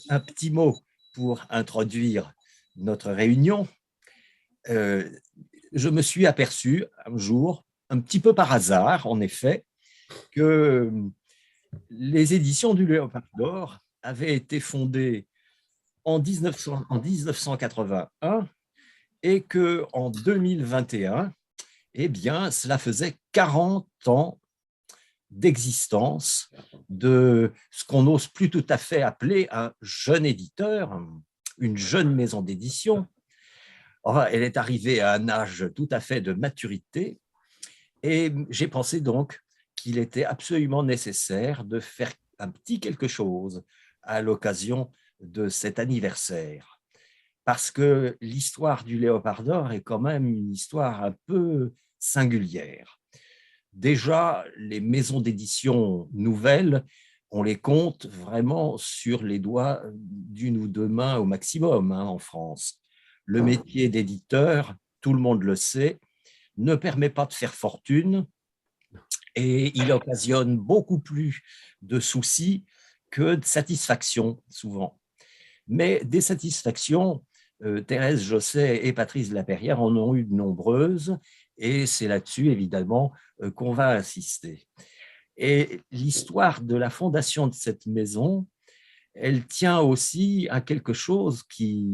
un petit mot pour introduire notre réunion. Euh, je me suis aperçu un jour, un petit peu par hasard, en effet, que les éditions du Léopard d'Or avaient été fondées en 1981 et qu'en 2021, eh bien, cela faisait 40 ans d'existence de ce qu'on n'ose plus tout à fait appeler un jeune éditeur, une jeune maison d'édition. Enfin, elle est arrivée à un âge tout à fait de maturité et j'ai pensé donc qu'il était absolument nécessaire de faire un petit quelque chose à l'occasion de cet anniversaire. Parce que l'histoire du Léopard d'Or est quand même une histoire un peu singulière. Déjà, les maisons d'édition nouvelles, on les compte vraiment sur les doigts d'une ou deux mains au maximum en France. Le métier d'éditeur, tout le monde le sait, ne permet pas de faire fortune et il occasionne beaucoup plus de soucis que de satisfaction, souvent. Mais des satisfactions, Thérèse Josset et Patrice de la Perrière en ont eu de nombreuses, et c'est là-dessus, évidemment, qu'on va insister. Et l'histoire de la fondation de cette maison, elle tient aussi à quelque chose qui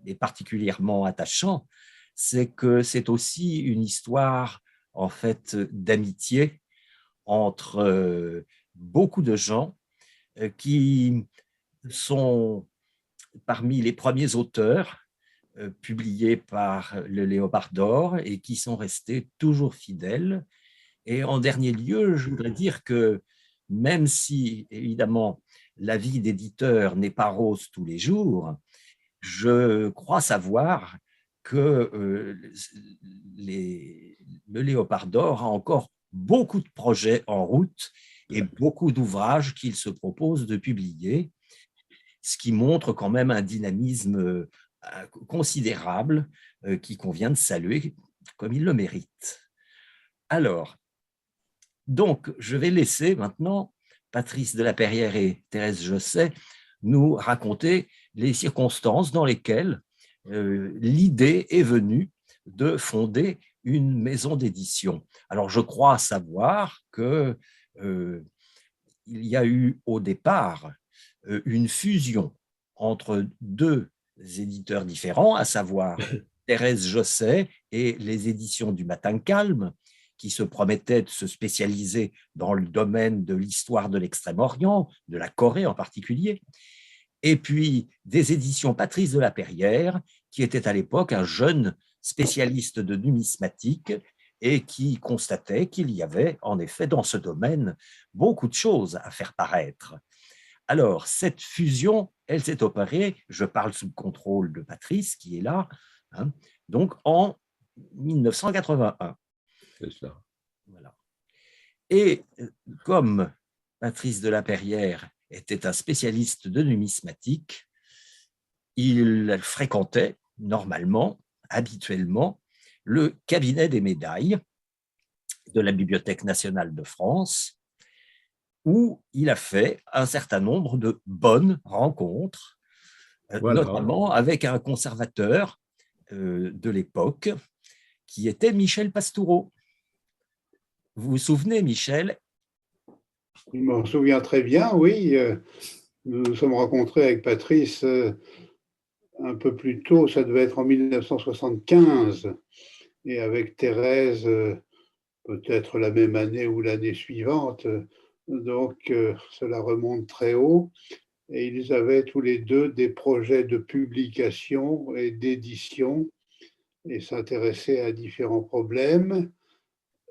est particulièrement attachant, c'est que c'est aussi une histoire, en fait, d'amitié entre beaucoup de gens qui sont parmi les premiers auteurs publiés par le Léopard d'Or et qui sont restés toujours fidèles. Et en dernier lieu, je voudrais dire que même si, évidemment, la vie d'éditeur n'est pas rose tous les jours, je crois savoir que le Léopard d'Or a encore beaucoup de projets en route et beaucoup d'ouvrages qu'il se propose de publier, ce qui montre quand même un dynamisme considérable qui convient de saluer comme il le mérite. Alors, donc, je vais laisser maintenant Patrice de la Perrière et Thérèse Josset nous raconter les circonstances dans lesquelles l'idée est venue de fonder une maison d'édition. Alors, je crois savoir que il y a eu au départ une fusion entre deux éditeurs différents, à savoir Thérèse Josset et les éditions du Matin Calme, qui se promettaient de se spécialiser dans le domaine de l'histoire de l'Extrême-Orient, de la Corée en particulier, et puis des éditions Patrice de la Perrière, qui était à l'époque un jeune spécialiste de numismatique et qui constatait qu'il y avait en effet dans ce domaine beaucoup de choses à faire paraître. Alors, cette fusion, elle s'est opérée, je parle sous le contrôle de Patrice qui est là, donc en 1981. C'est ça. Voilà. Et comme Patrice de la Perrière était un spécialiste de numismatique, il fréquentait normalement, habituellement, le cabinet des médailles de la Bibliothèque nationale de France, où il a fait un certain nombre de bonnes rencontres, Voilà. notamment avec un conservateur de l'époque qui était Michel Pastoureau. Vous vous souvenez, Michel? Je m'en souviens très bien, oui. Nous nous sommes rencontrés avec Patrice un peu plus tôt, ça devait être en 1975, et avec Thérèse, peut-être la même année ou l'année suivante. Donc, cela remonte très haut. Et ils avaient tous les deux des projets de publication et d'édition et s'intéressaient à différents problèmes.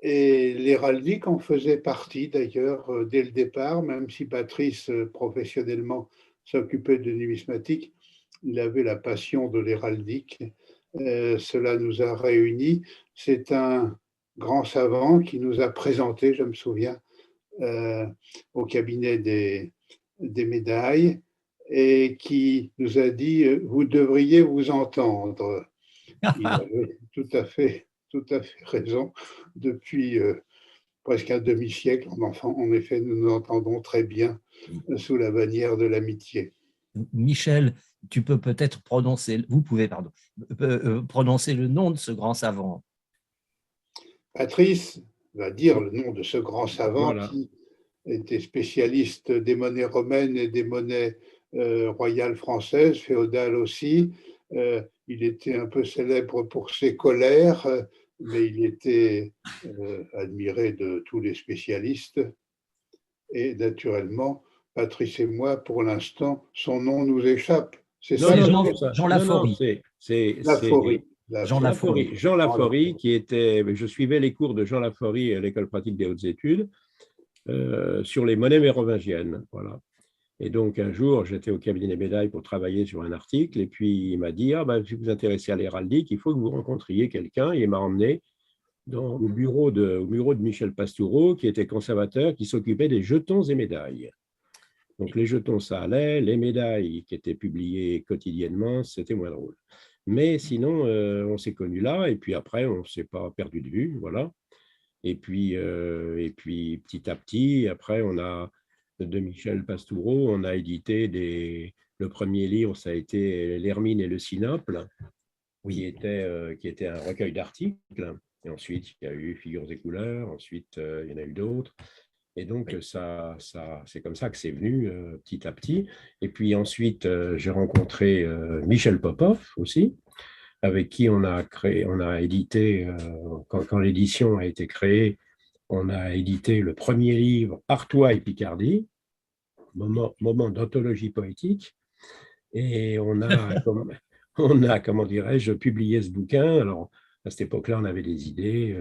Et l'héraldique en faisait partie d'ailleurs dès le départ, même si Patrice, professionnellement, s'occupait de numismatique, il avait la passion de l'héraldique. Cela nous a réunis. C'est un grand savant qui nous a présenté, je me souviens, au cabinet des médailles et qui nous a dit « Vous devriez vous entendre ». Il avait tout à fait raison. Depuis presque un demi-siècle, en effet, nous nous entendons très bien sous la bannière de l'amitié. Michel, tu peux peut-être prononcer, vous pouvez, pardon, prononcer le nom de ce grand savant. Patrice va dire le nom de ce grand savant Voilà. qui était spécialiste des monnaies romaines et des monnaies royales françaises, féodales aussi. Il était un peu célèbre pour ses colères, mais il était admiré de tous les spécialistes. Et naturellement, Patrice et moi, pour l'instant, son nom nous échappe. C'est Non, ça, non, Jean, non, ça, Jean non, non, Laforie. c'est Laforie. Jean Laforie. Laforie. Jean Laforie, qui était, je suivais les cours de Jean Laforie à l'École pratique des hautes études sur les monnaies mérovingiennes. Voilà. Et donc, un jour, j'étais au cabinet des médailles pour travailler sur un article, et puis il m'a dit, ah, ben, si vous vous intéressez à l'héraldique, il faut que vous rencontriez quelqu'un, et il m'a emmené au bureau de Michel Pastoureau, qui était conservateur, qui s'occupait des jetons et médailles. Donc, les jetons, ça allait, les médailles qui étaient publiées quotidiennement, c'était moins drôle. Mais sinon, on s'est connus là, et puis après, on ne s'est pas perdu de vue, voilà. Et puis, petit à petit, après, de Michel Pastoureau, on a édité le premier livre, ça a été L'Hermine et le Sinople, qui était un recueil d'articles. Et ensuite, il y a eu Figures et couleurs, ensuite, il y en a eu d'autres. Et donc, c'est comme ça que c'est venu petit à petit. Et puis ensuite, j'ai rencontré Michel Popov aussi, avec qui on a édité, quand l'édition a été créée, on a édité le premier livre, Artois et Picardie, moment d'anthologie poétique. Et comment dirais-je, publié ce bouquin. Alors, à cette époque-là, on avait des idées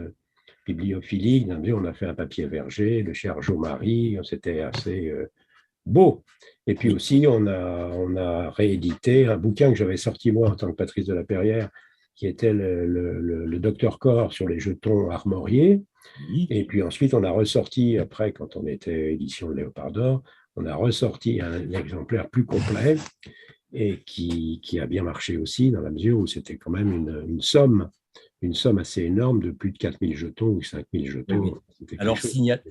bibliophiliques. On a fait un papier verger de chez Arjot-Marie. C'était assez beau. Et puis aussi, on a réédité un bouquin que j'avais sorti moi en tant que Patrice de la Perrière, qui était le Docteur Corps sur les jetons armoriés. Et puis ensuite, on a ressorti, après, quand on était édition de Léopard d'Or, on a ressorti un exemplaire plus complet et qui a bien marché aussi, dans la mesure où c'était quand même une somme assez énorme de plus de 4000 jetons ou 5000 jetons. Oui, oui. Alors,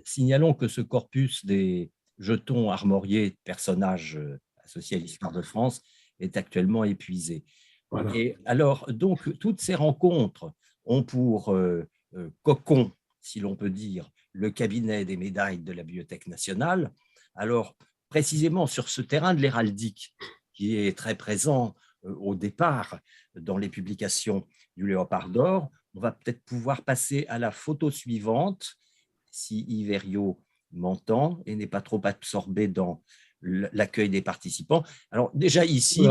signalons que ce corpus des jetons armoriés de personnages associés à l'histoire de France est actuellement épuisé. Voilà. Et alors, donc, toutes ces rencontres ont pour cocon, si l'on peut dire, le cabinet des médailles de la Bibliothèque nationale. Alors, précisément sur ce terrain de l'héraldique, qui est très présent au départ dans les publications du Léopard d'Or, on va peut-être pouvoir passer à la photo suivante, si Yves Herriot m'entend et n'est pas trop absorbé dans l'accueil des participants. Alors déjà ici,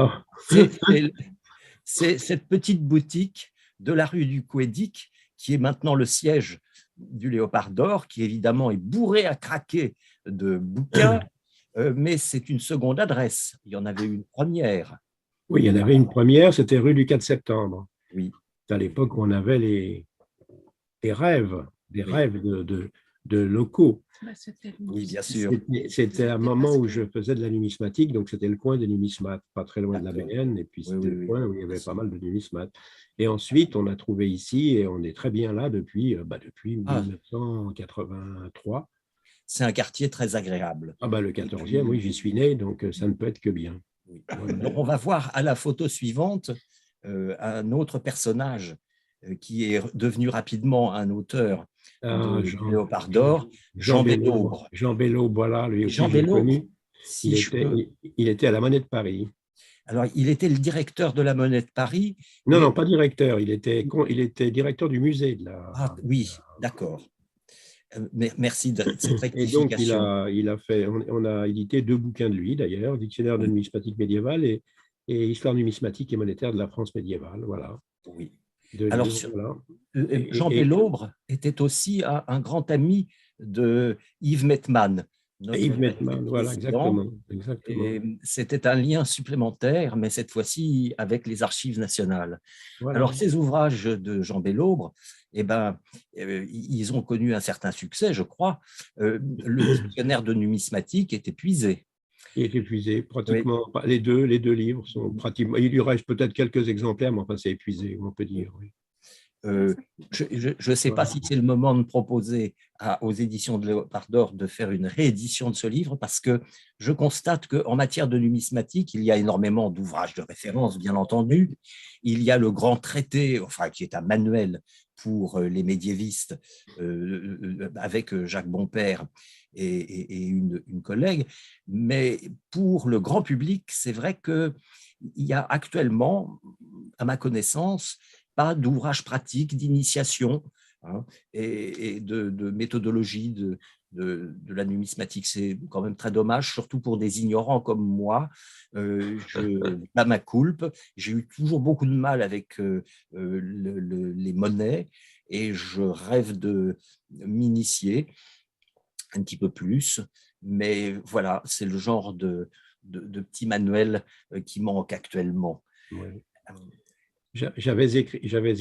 c'est cette petite boutique de la rue du Couédic qui est maintenant le siège du Léopard d'Or, qui évidemment est bourré à craquer de bouquins, mais c'est une seconde adresse. Il y en avait une première. Oui, il y en avait une première, c'était rue du 4 septembre. Oui. C'est à l'époque où on avait des rêves de locaux. Oui, bien sûr. C'était un moment où je faisais de la numismatique, donc c'était le coin des numismates, pas très loin de la BN, et puis c'était le coin où il y avait pas mal de numismates. Et ensuite, on a trouvé ici, et on est très bien là depuis 1983. C'est un quartier très agréable. Le 14e, oui, j'y suis né, donc ça ne peut être que bien. Oui. Alors, on va voir à la photo suivante un autre personnage qui est devenu rapidement un auteur de Léopard d'Or, Jean Bellobre. Jean Bellobre, voilà, lui aussi, Jean Bellobre, connu. Il était à la Monnaie de Paris. Alors, il était le directeur de la Monnaie de Paris. Non, pas directeur, il était directeur du musée de la… Ah, oui, d'accord. Merci de cette rectification. Et donc, on a édité 2 bouquins de lui, d'ailleurs, Dictionnaire de numismatique médiévale et Histoire numismatique et monétaire de la France médiévale. Voilà. Oui. Alors, Jean Bellobre était aussi un grand ami de Yves Mettmann. Yves Mettmann, voilà, exactement. C'était un lien supplémentaire, mais cette fois-ci avec les archives nationales. Voilà. Alors, ces ouvrages de Jean Bellobre, ils ont connu un certain succès, je crois. Le dictionnaire de numismatique est épuisé. Il est épuisé, pratiquement. Oui. Les deux livres sont pratiquement… Il lui reste peut-être quelques exemplaires, mais enfin, c'est épuisé, on peut dire. Oui. Je ne sais pas si c'est le moment de proposer aux éditions de Léopard d'Or de faire une réédition de ce livre, parce que je constate qu'en matière de numismatique, il y a énormément d'ouvrages de référence, bien entendu. Il y a le grand traité, enfin, qui est un manuel pour les médiévistes, avec Jacques Bompère et une collègue. Mais pour le grand public, c'est vrai qu'il y a actuellement, à ma connaissance, pas d'ouvrage pratique, d'initiation, hein, et de méthodologie de la numismatique. C'est quand même très dommage, surtout pour des ignorants comme moi. Pas ma culpe. J'ai eu toujours beaucoup de mal avec les monnaies, et je rêve de m'initier un petit peu plus. Mais voilà, c'est le genre de petit manuel qui manque actuellement. Oui. J'avais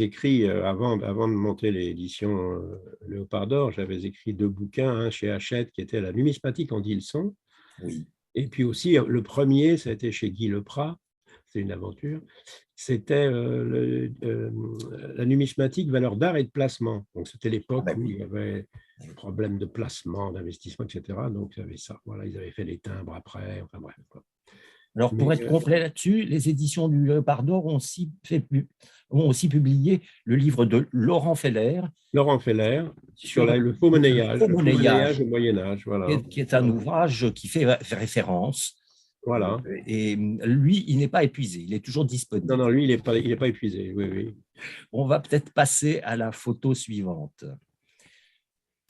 écrit avant de monter l'édition Léopard d'Or, j'avais écrit 2 bouquins, un chez Hachette qui était La numismatique en Dilson. Oui. Et puis aussi, le premier, ça a été chez Guy Leprat, c'est une aventure, c'était la numismatique valeur d'art et de placement. Donc c'était l'époque où il y avait des problèmes de placement, d'investissement, etc. Donc il y avait ça. Voilà, ils avaient fait les timbres après, enfin bref. Alors, pour être complet là-dessus, les éditions du Léopard d'Or ont aussi publié le livre de Laurent Feller. Laurent Feller, sur le faux monnayage, au Moyen-Âge. Voilà. Qui est un ouvrage qui fait référence. Voilà. Et lui, il n'est pas épuisé, il est toujours disponible. Non, lui, il n'est pas épuisé, oui. On va peut-être passer à la photo suivante.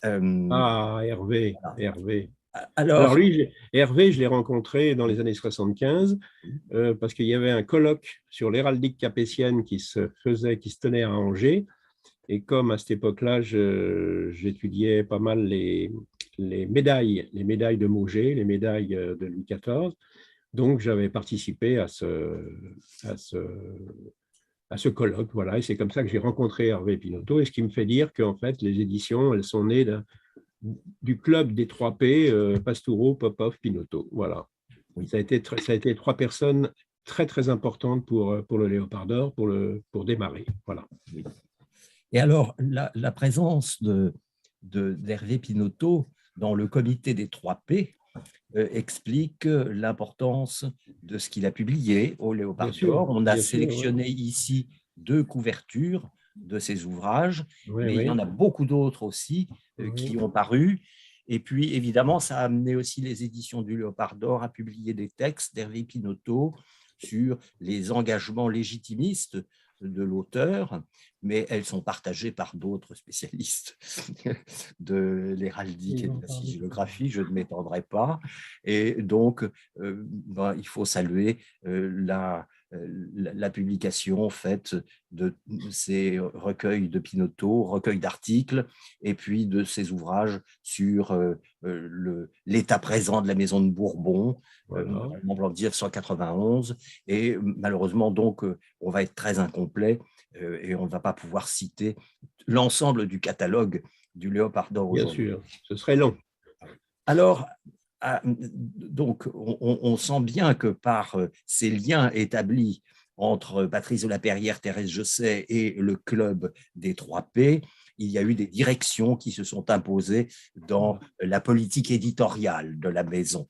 Hervé, voilà. Hervé. Alors lui, Hervé, je l'ai rencontré dans les années 75 parce qu'il y avait un colloque sur l'héraldique capétienne qui se tenait à Angers. Et comme à cette époque-là, j'étudiais pas mal les médailles de Mauger, les médailles de Louis XIV. Donc, j'avais participé à ce colloque. Voilà, et c'est comme ça que j'ai rencontré Hervé Pinoteau. Et ce qui me fait dire qu'en fait, les éditions, elles sont nées du club des 3P, Pastoureau, Popov, Pinoteau. Voilà. Oui. Ça a été 3 personnes très, très importantes pour le Léopard d'Or, pour démarrer. Voilà. Oui. Et alors, la présence d'Hervé Pinoteau dans le comité des 3P explique l'importance de ce qu'il a publié au Léopard d'Or. On a sélectionné ici 2 couvertures de ses ouvrages, mais il y en a beaucoup d'autres aussi qui ont paru. Et puis, évidemment, ça a amené aussi les éditions du Léopard d'Or à publier des textes d'Hervé Pinoteau sur les engagements légitimistes de l'auteur, mais elles sont partagées par d'autres spécialistes de l'héraldique et de la sigillographie, je ne m'étendrai pas. Et donc, il faut saluer la publication faite de ces recueils de Pinoteau, recueils d'articles, et puis de ses ouvrages sur l'état présent de la maison de Bourbon, en 1991. Et malheureusement, donc, on va être très incomplet et on ne va pas pouvoir citer l'ensemble du catalogue du Léopard d'Or aujourd'hui. Bien sûr, ce serait long. Alors, donc, on sent bien que par ces liens établis entre Patrice de la Perrière, Thérèse Josset et le club des 3P, il y a eu des directions qui se sont imposées dans la politique éditoriale de la maison.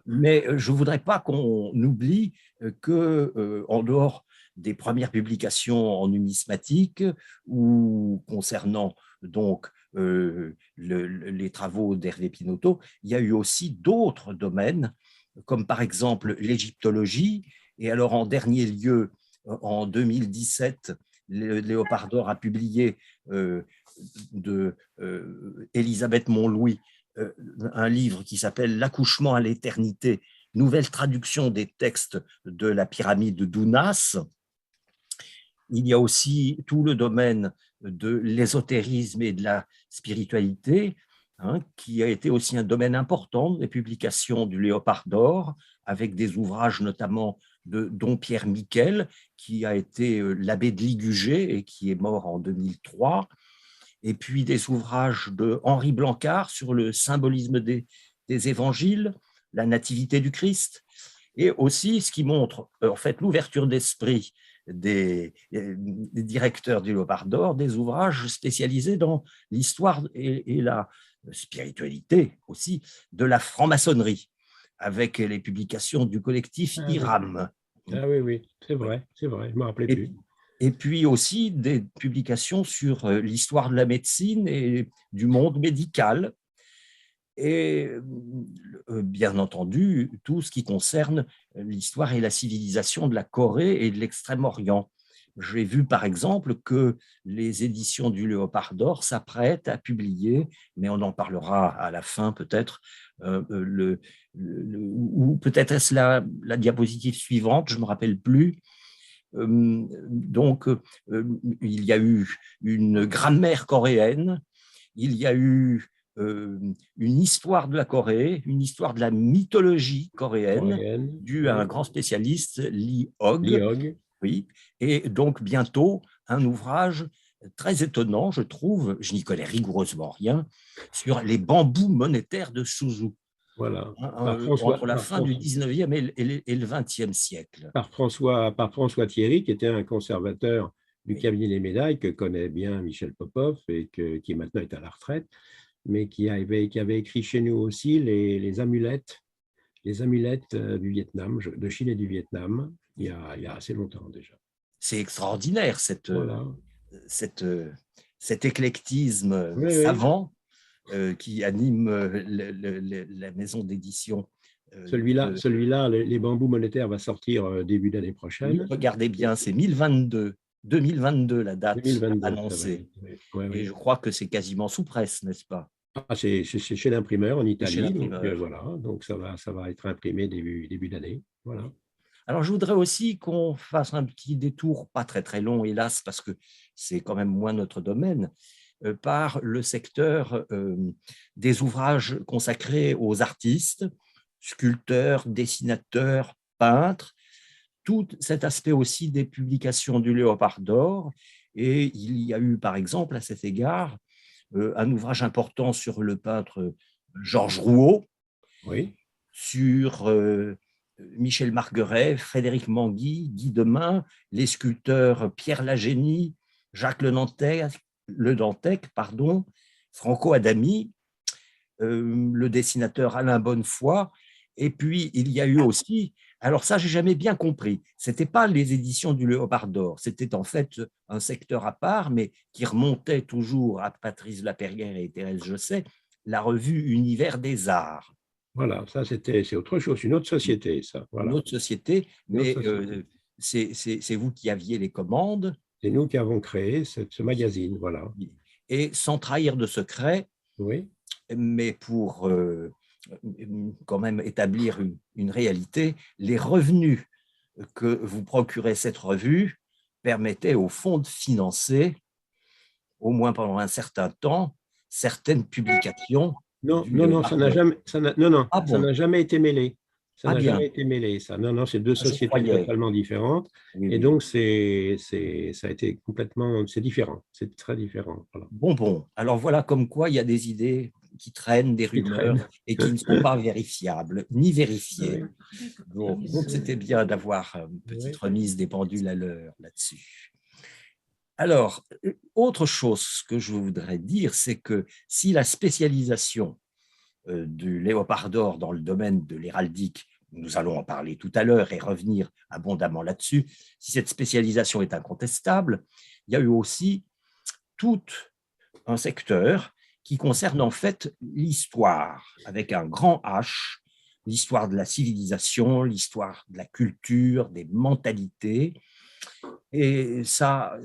Mais je ne voudrais pas qu'on oublie qu'en dehors des premières publications en numismatique ou concernant donc les travaux d'Hervé Pinoteau, il y a eu aussi d'autres domaines, comme par exemple l'égyptologie. Et alors, en dernier lieu, en 2017, Léopard d'Or a publié de Elisabeth Montlouis un livre qui s'appelle « L'accouchement à l'éternité, nouvelle traduction des textes de la pyramide d'Ounas ». Il y a aussi tout le domaine de l'ésotérisme et de la spiritualité, qui a été aussi un domaine important des publications du Léopard d'Or, avec des ouvrages notamment de Don Pierre Miquel, qui a été l'abbé de Ligugé et qui est mort en 2003, et puis des ouvrages de Henri Blancard sur le symbolisme des évangiles, la nativité du Christ, et aussi ce qui montre en fait l'ouverture d'esprit des directeurs du Léopard d'Or des ouvrages spécialisés dans l'histoire et la spiritualité aussi de la franc-maçonnerie, avec les publications du collectif IRAM. Ah oui, oui, c'est vrai, je ne me rappelais plus. Et puis aussi des publications sur l'histoire de la médecine et du monde médical. Et bien entendu, tout ce qui concerne l'histoire et la civilisation de la Corée et de l'Extrême-Orient. J'ai vu par exemple que les éditions du Léopard d'Or s'apprêtent à publier, mais on en parlera à la fin peut-être, ou peut-être est-ce la diapositive suivante, je ne me rappelle plus. Donc, il y a eu une grammaire coréenne, il y a eu une histoire de la Corée, une histoire de la mythologie coréenne, due à un grand spécialiste, Lee Hog. Oui, et donc bientôt un ouvrage très étonnant, je trouve, je n'y connais rigoureusement rien, sur les bambous monétaires de Suzhou. Voilà. Entre la fin du 19e et le 20e siècle. Par François Thierry, qui était un conservateur du cabinet des médailles, que connaît bien Michel Popov et qui maintenant est à la retraite, mais qui avait écrit chez nous aussi les amulettes du Vietnam, de Chine et du Vietnam, il y a assez longtemps déjà. C'est extraordinaire, cet éclectisme savant qui anime la maison d'édition. Celui-là, les bambous monétaires va sortir début d'année prochaine. Regardez bien, c'est 2022 la date 2022, annoncée. Et je crois que c'est quasiment sous presse, n'est-ce pas? C'est chez l'imprimeur en Italie. Donc ça va être imprimé début d'année. Voilà. Alors, je voudrais aussi qu'on fasse un petit détour, pas très très long, hélas, parce que c'est quand même moins notre domaine, par le secteur des ouvrages consacrés aux artistes, sculpteurs, dessinateurs, peintres, tout cet aspect aussi des publications du Léopard d'Or. Et il y a eu, par exemple, à cet égard, un ouvrage important sur le peintre Georges Rouault, sur Michel Margueret, Frédéric Manguy, Guy Demain, les sculpteurs Pierre Lagénie, Jacques Le Dantec, Franco Adami, le dessinateur Alain Bonnefoy. Et puis, il y a eu aussi, alors ça, j'ai jamais bien compris, ce n'était pas les éditions du Léopard d'Or, c'était en fait un secteur à part, mais qui remontait toujours à Patrice Laperrière et Thérèse Josset, la revue Univers des Arts. Voilà, ça c'est autre chose, une autre société, ça. Voilà. Une autre société, mais c'est vous qui aviez les commandes. C'est nous qui avons créé ce magazine, voilà. Et sans trahir de secret, mais pour quand même établir une réalité, les revenus que vous procurez cette revue permettaient au fond de financer, au moins pendant un certain temps, certaines publications. Non, ça n'a jamais été mêlé. Ça n'a jamais été mêlé, ça. Non, c'est deux sociétés totalement différentes. Et donc, ça a été complètement, c'est différent. C'est très différent. Voilà. Bon. Alors voilà comme quoi il y a des idées qui traînent, des rumeurs et qui ne sont pas vérifiables, ni vérifiées. Donc c'était bien d'avoir une petite remise des pendules à l'heure là-dessus. Alors, autre chose que je voudrais dire, c'est que si la spécialisation du Léopard d'Or dans le domaine de l'héraldique, nous allons en parler tout à l'heure et revenir abondamment là-dessus, si cette spécialisation est incontestable, il y a eu aussi tout un secteur qui concerne en fait l'histoire, avec un grand H, l'histoire de la civilisation, l'histoire de la culture, des mentalités. Et ça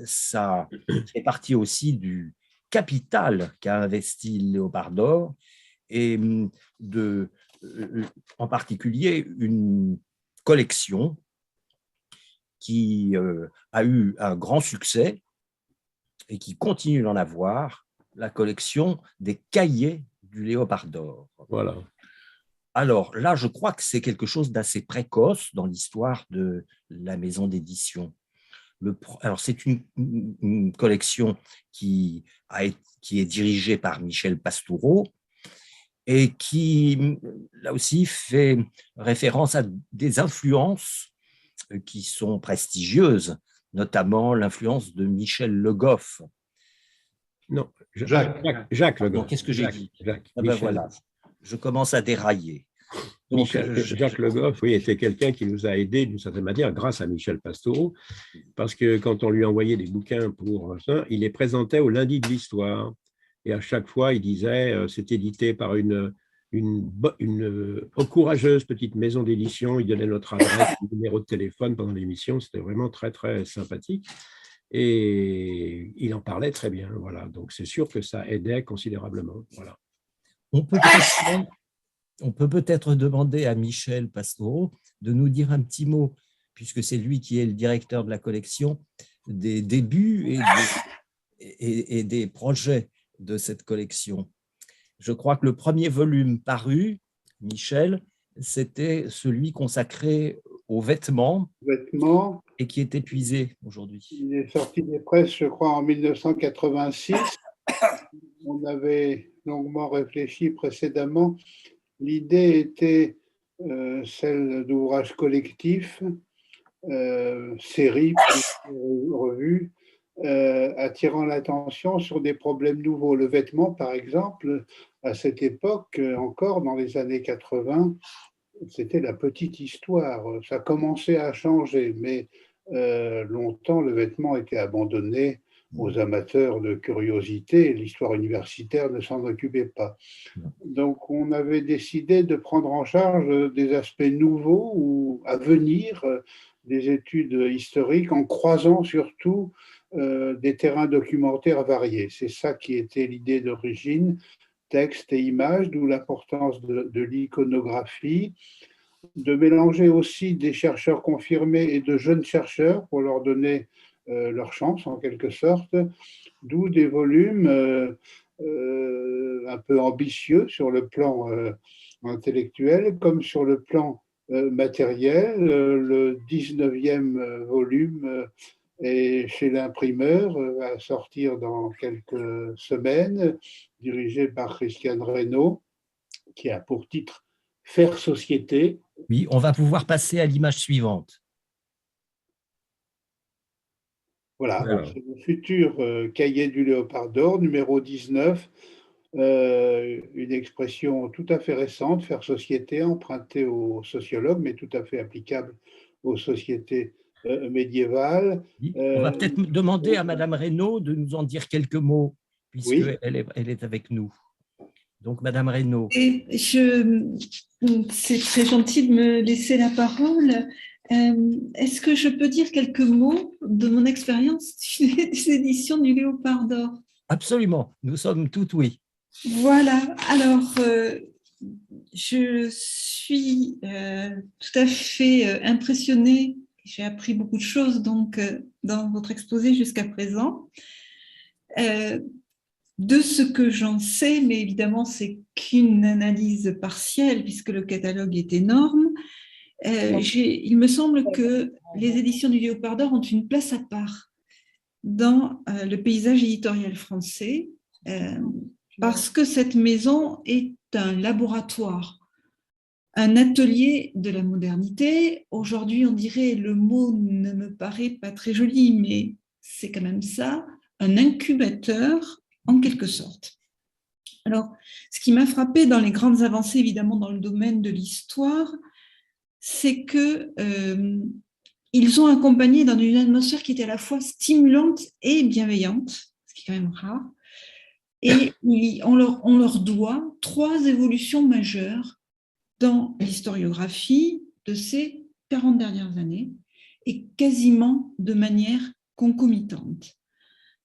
fait partie aussi du capital qu'a investi le Léopard d'Or et en particulier une collection qui a eu un grand succès et qui continue d'en avoir, la collection des cahiers du Léopard d'Or. Voilà. Alors là, je crois que c'est quelque chose d'assez précoce dans l'histoire de la maison d'édition. Alors, c'est une collection qui est dirigée par Michel Pastoureau et qui, là aussi, fait référence à des influences qui sont prestigieuses notamment l'influence de Michel Le Goff. Non, Jacques Le Goff. Non, qu'est-ce que j'ai dit? Jacques, Ah ben voilà, je commence à dérailler. Donc, Jacques Le Goff, oui, était quelqu'un qui nous a aidés d'une certaine manière grâce à Michel Pastoureau, parce que quand on lui envoyait des bouquins pour ça, il les présentait au lundi de l'histoire. Et à chaque fois, il disait, c'est édité par une courageuse petite maison d'édition. Il donnait notre adresse, le numéro de téléphone pendant l'émission. C'était vraiment très, très sympathique. Et il en parlait très bien. Voilà. Donc, c'est sûr que ça aidait considérablement. Voilà. On peut peut-être demander à Michel Pastoureau de nous dire un petit mot, puisque c'est lui qui est le directeur de la collection, des débuts et des projets de cette collection. Je crois que le premier volume paru, Michel, c'était celui consacré aux vêtements et qui est épuisé aujourd'hui. Il est sorti des presses, je crois, en 1986. On avait longuement réfléchi précédemment. L'idée était celle d'ouvrages collectifs, séries, revues, attirant l'attention sur des problèmes nouveaux. Le vêtement, par exemple, à cette époque, encore dans les années 80, c'était la petite histoire. Ça commençait à changer, mais longtemps, le vêtement était abandonné aux amateurs de curiosité. L'histoire universitaire ne s'en occupait pas. Donc, on avait décidé de prendre en charge des aspects nouveaux ou à venir, des études historiques, en croisant surtout des terrains documentaires variés. C'est ça qui était l'idée d'origine, texte et images, d'où l'importance de l'iconographie, de mélanger aussi des chercheurs confirmés et de jeunes chercheurs pour leur donner leur chance en quelque sorte, d'où des volumes un peu ambitieux sur le plan intellectuel comme sur le plan matériel. Le 19e volume est chez l'imprimeur, va sortir dans quelques semaines, dirigé par Christiane Reynaud, qui a pour titre « Faire société ». Oui, on va pouvoir passer à l'image suivante. Voilà, c'est le futur cahier du Léopard d'or, numéro 19, une expression tout à fait récente, faire société, empruntée aux sociologues, mais tout à fait applicable aux sociétés médiévales. Oui, on va peut-être demander à Madame Reynaud de nous en dire quelques mots, puisqu'elle elle est avec nous. Donc, Madame Reynaud. C'est très gentil de me laisser la parole. Est-ce que je peux dire quelques mots de mon expérience des éditions du Léopard d'or? Absolument, nous sommes toutes oui. Voilà, alors je suis tout à fait impressionnée, j'ai appris beaucoup de choses donc, dans votre exposé jusqu'à présent. De ce que j'en sais, mais évidemment c'est qu'une analyse partielle puisque le catalogue est énorme, il me semble que les éditions du Léopard d'or ont une place à part dans le paysage éditorial français, parce que cette maison est un laboratoire, un atelier de la modernité. Aujourd'hui, on dirait, le mot ne me paraît pas très joli, mais c'est quand même ça, un incubateur en quelque sorte. Alors, ce qui m'a frappé dans les grandes avancées, évidemment, dans le domaine de l'histoire, c'est que ils ont accompagné dans une atmosphère qui était à la fois stimulante et bienveillante, ce qui est quand même rare. Et on leur doit 3 évolutions majeures dans l'historiographie de ces 40 dernières années et quasiment de manière concomitante.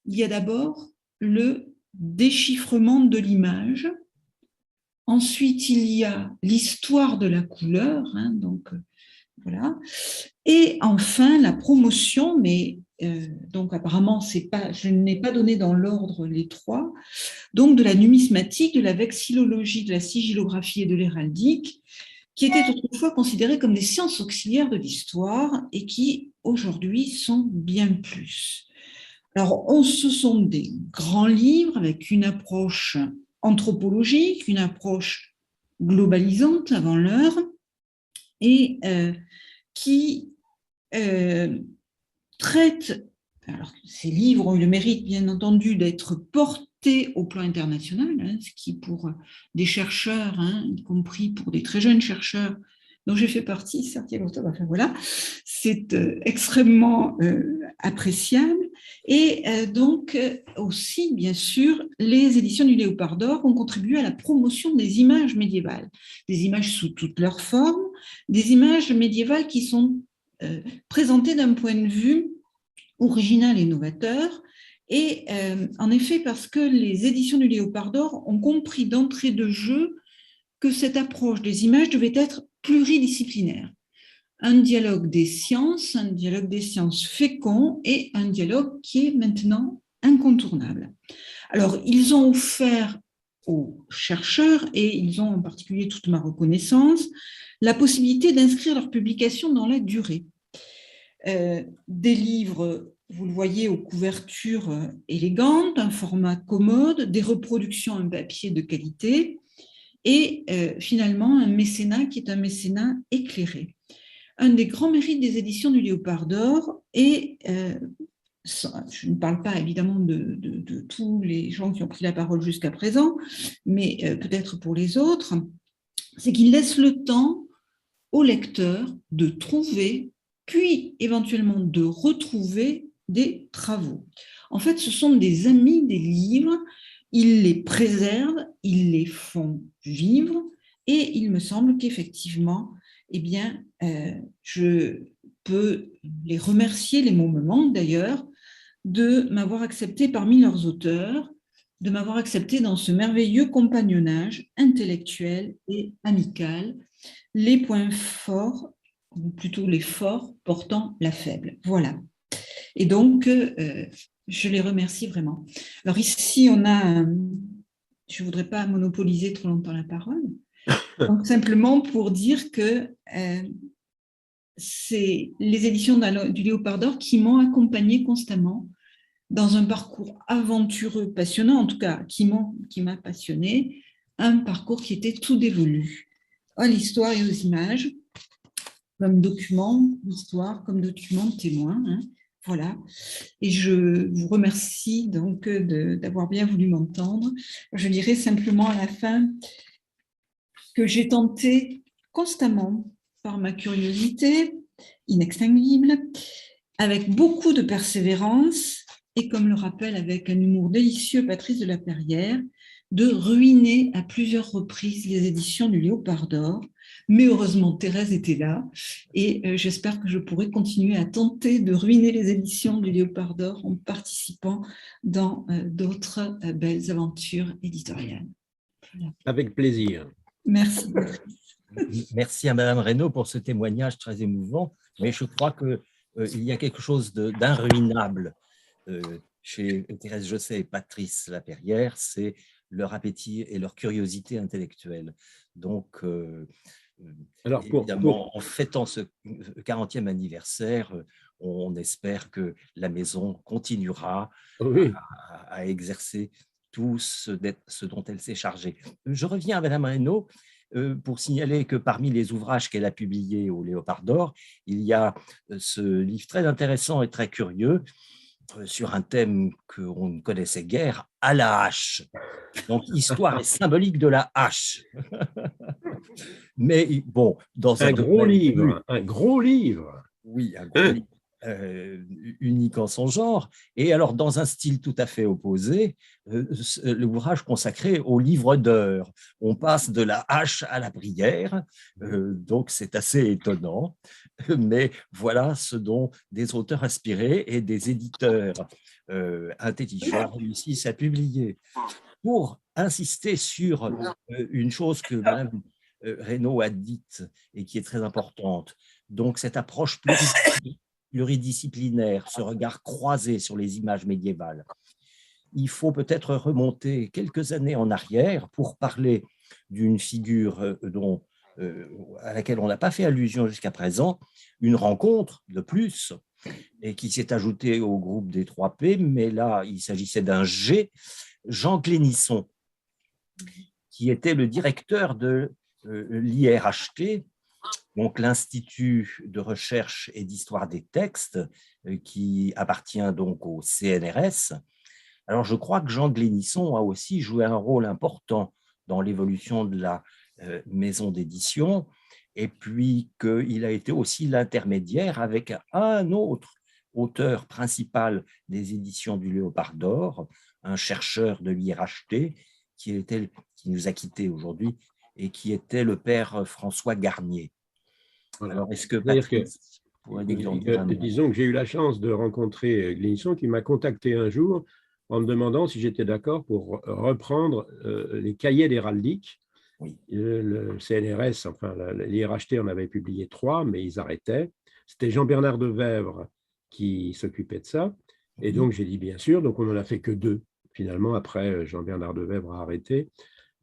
Il y a d'abord le déchiffrement de l'image. Ensuite, il y a l'histoire de la couleur, donc voilà. Et enfin, la promotion, mais donc apparemment, je n'ai pas donné dans l'ordre les 3, donc de la numismatique, de la vexillologie, de la sigillographie et de l'héraldique, qui étaient autrefois considérées comme des sciences auxiliaires de l'histoire et qui, aujourd'hui, sont bien plus. Alors, ce sont des grands livres avec une approche anthropologique, une approche globalisante avant l'heure, et qui traite, alors ces livres ont eu le mérite, bien entendu, d'être portés au plan international, hein, ce qui pour des chercheurs, hein, y compris pour des très jeunes chercheurs, dont j'ai fait partie, certes, enfin voilà, c'est extrêmement appréciable. Et donc aussi, bien sûr, les éditions du Léopard d'Or ont contribué à la promotion des images médiévales, des images sous toutes leurs formes, des images médiévales qui sont présentées d'un point de vue original et novateur. Et en effet, parce que les éditions du Léopard d'Or ont compris d'entrée de jeu que cette approche des images devait être pluridisciplinaire. Un dialogue des sciences fécond et un dialogue qui est maintenant incontournable. Alors, ils ont offert aux chercheurs, et ils ont en particulier toute ma reconnaissance, la possibilité d'inscrire leurs publications dans la durée. Des livres, vous le voyez, aux couvertures élégantes, un format commode, des reproductions en papier de qualité, et finalement un mécénat qui est un mécénat éclairé. Un des grands mérites des éditions du Léopard d'Or, et je ne parle pas évidemment de tous les gens qui ont pris la parole jusqu'à présent, mais peut-être pour les autres, c'est qu'ils laissent le temps au lecteur de trouver, puis éventuellement de retrouver des travaux. En fait, ce sont des amis des livres, ils les préservent, ils les font vivre, et il me semble qu'effectivement, eh bien, je peux les remercier, les mots me manquent d'ailleurs, de m'avoir accepté parmi leurs auteurs, de m'avoir accepté dans ce merveilleux compagnonnage intellectuel et amical, les points forts, ou plutôt les forts portant la faible. Voilà. Et donc, je les remercie vraiment. Alors ici, on a, je ne voudrais pas monopoliser trop longtemps la parole, donc simplement pour dire que c'est les éditions du Léopard d'Or qui m'ont accompagnée constamment dans un parcours aventureux, passionnant, en tout cas, qui m'a passionnée, un parcours qui était tout dévolu à l'histoire et aux images, comme document d'histoire, comme document témoin. Hein, voilà. Et je vous remercie donc d'avoir bien voulu m'entendre. Je dirais simplement à la fin que j'ai tenté constamment, par ma curiosité inextinguible, avec beaucoup de persévérance, et comme le rappelle avec un humour délicieux Patrice de la Perrière, de ruiner à plusieurs reprises les éditions du Léopard d'Or. Mais heureusement, Thérèse était là, et j'espère que je pourrai continuer à tenter de ruiner les éditions du Léopard d'Or en participant dans d'autres belles aventures éditoriales. Voilà. Avec plaisir. Merci. Merci à Madame Reynaud pour ce témoignage très émouvant, mais je crois qu'il y a quelque chose d'inruinable chez Thérèse Josset et Patrice Laperrière, c'est leur appétit et leur curiosité intellectuelle. Donc, alors évidemment, en fêtant ce 40e anniversaire, on espère que la maison continuera à exercer tout ce dont elle s'est chargée. Je reviens à Madame Reynaud pour signaler que parmi les ouvrages qu'elle a publiés au Léopard d'Or, il y a ce livre très intéressant et très curieux sur un thème qu'on ne connaissait guère, à la hache. Donc, histoire et symbolique de la hache. Mais bon, dans un gros livre, un gros livre. Oui, un gros livre. Unique en son genre, et alors dans un style tout à fait opposé, l'ouvrage consacré au livre d'heures. On passe de la hache à la brière, donc c'est assez étonnant, mais voilà ce dont des auteurs inspirés et des éditeurs intelligents réussissent à publier. Pour insister sur une chose que Mme Reynaud a dite et qui est très importante, donc cette approche pluridisciplinaire, ce regard croisé sur les images médiévales. Il faut peut-être remonter quelques années en arrière pour parler d'une figure à laquelle on n'a pas fait allusion jusqu'à présent, une rencontre de plus, et qui s'est ajoutée au groupe des 3P, mais là, il s'agissait d'un G, Jean Clénisson, qui était le directeur de l'IRHT, donc l'Institut de recherche et d'histoire des textes, qui appartient donc au CNRS. Alors, je crois que Jean Glénisson a aussi joué un rôle important dans l'évolution de la maison d'édition, et puis qu'il a été aussi l'intermédiaire avec un autre auteur principal des éditions du Léopard d'Or, un chercheur de l'IRHT qui nous a quittés aujourd'hui et qui était le père François Garnier. Voilà. Alors, est-ce que Patrice pourrait nous en dire un mot ? Disons que j'ai eu la chance de rencontrer Glénisson qui m'a contacté un jour en me demandant si j'étais d'accord pour reprendre les cahiers d'héraldique. Oui. Le CNRS, enfin l'IRHT en avait publié 3, mais ils arrêtaient. C'était Jean-Bernard Devèvre qui s'occupait de ça. Et donc, j'ai dit bien sûr, donc on n'en a fait que 2. Finalement, après, Jean-Bernard Devèvre a arrêté.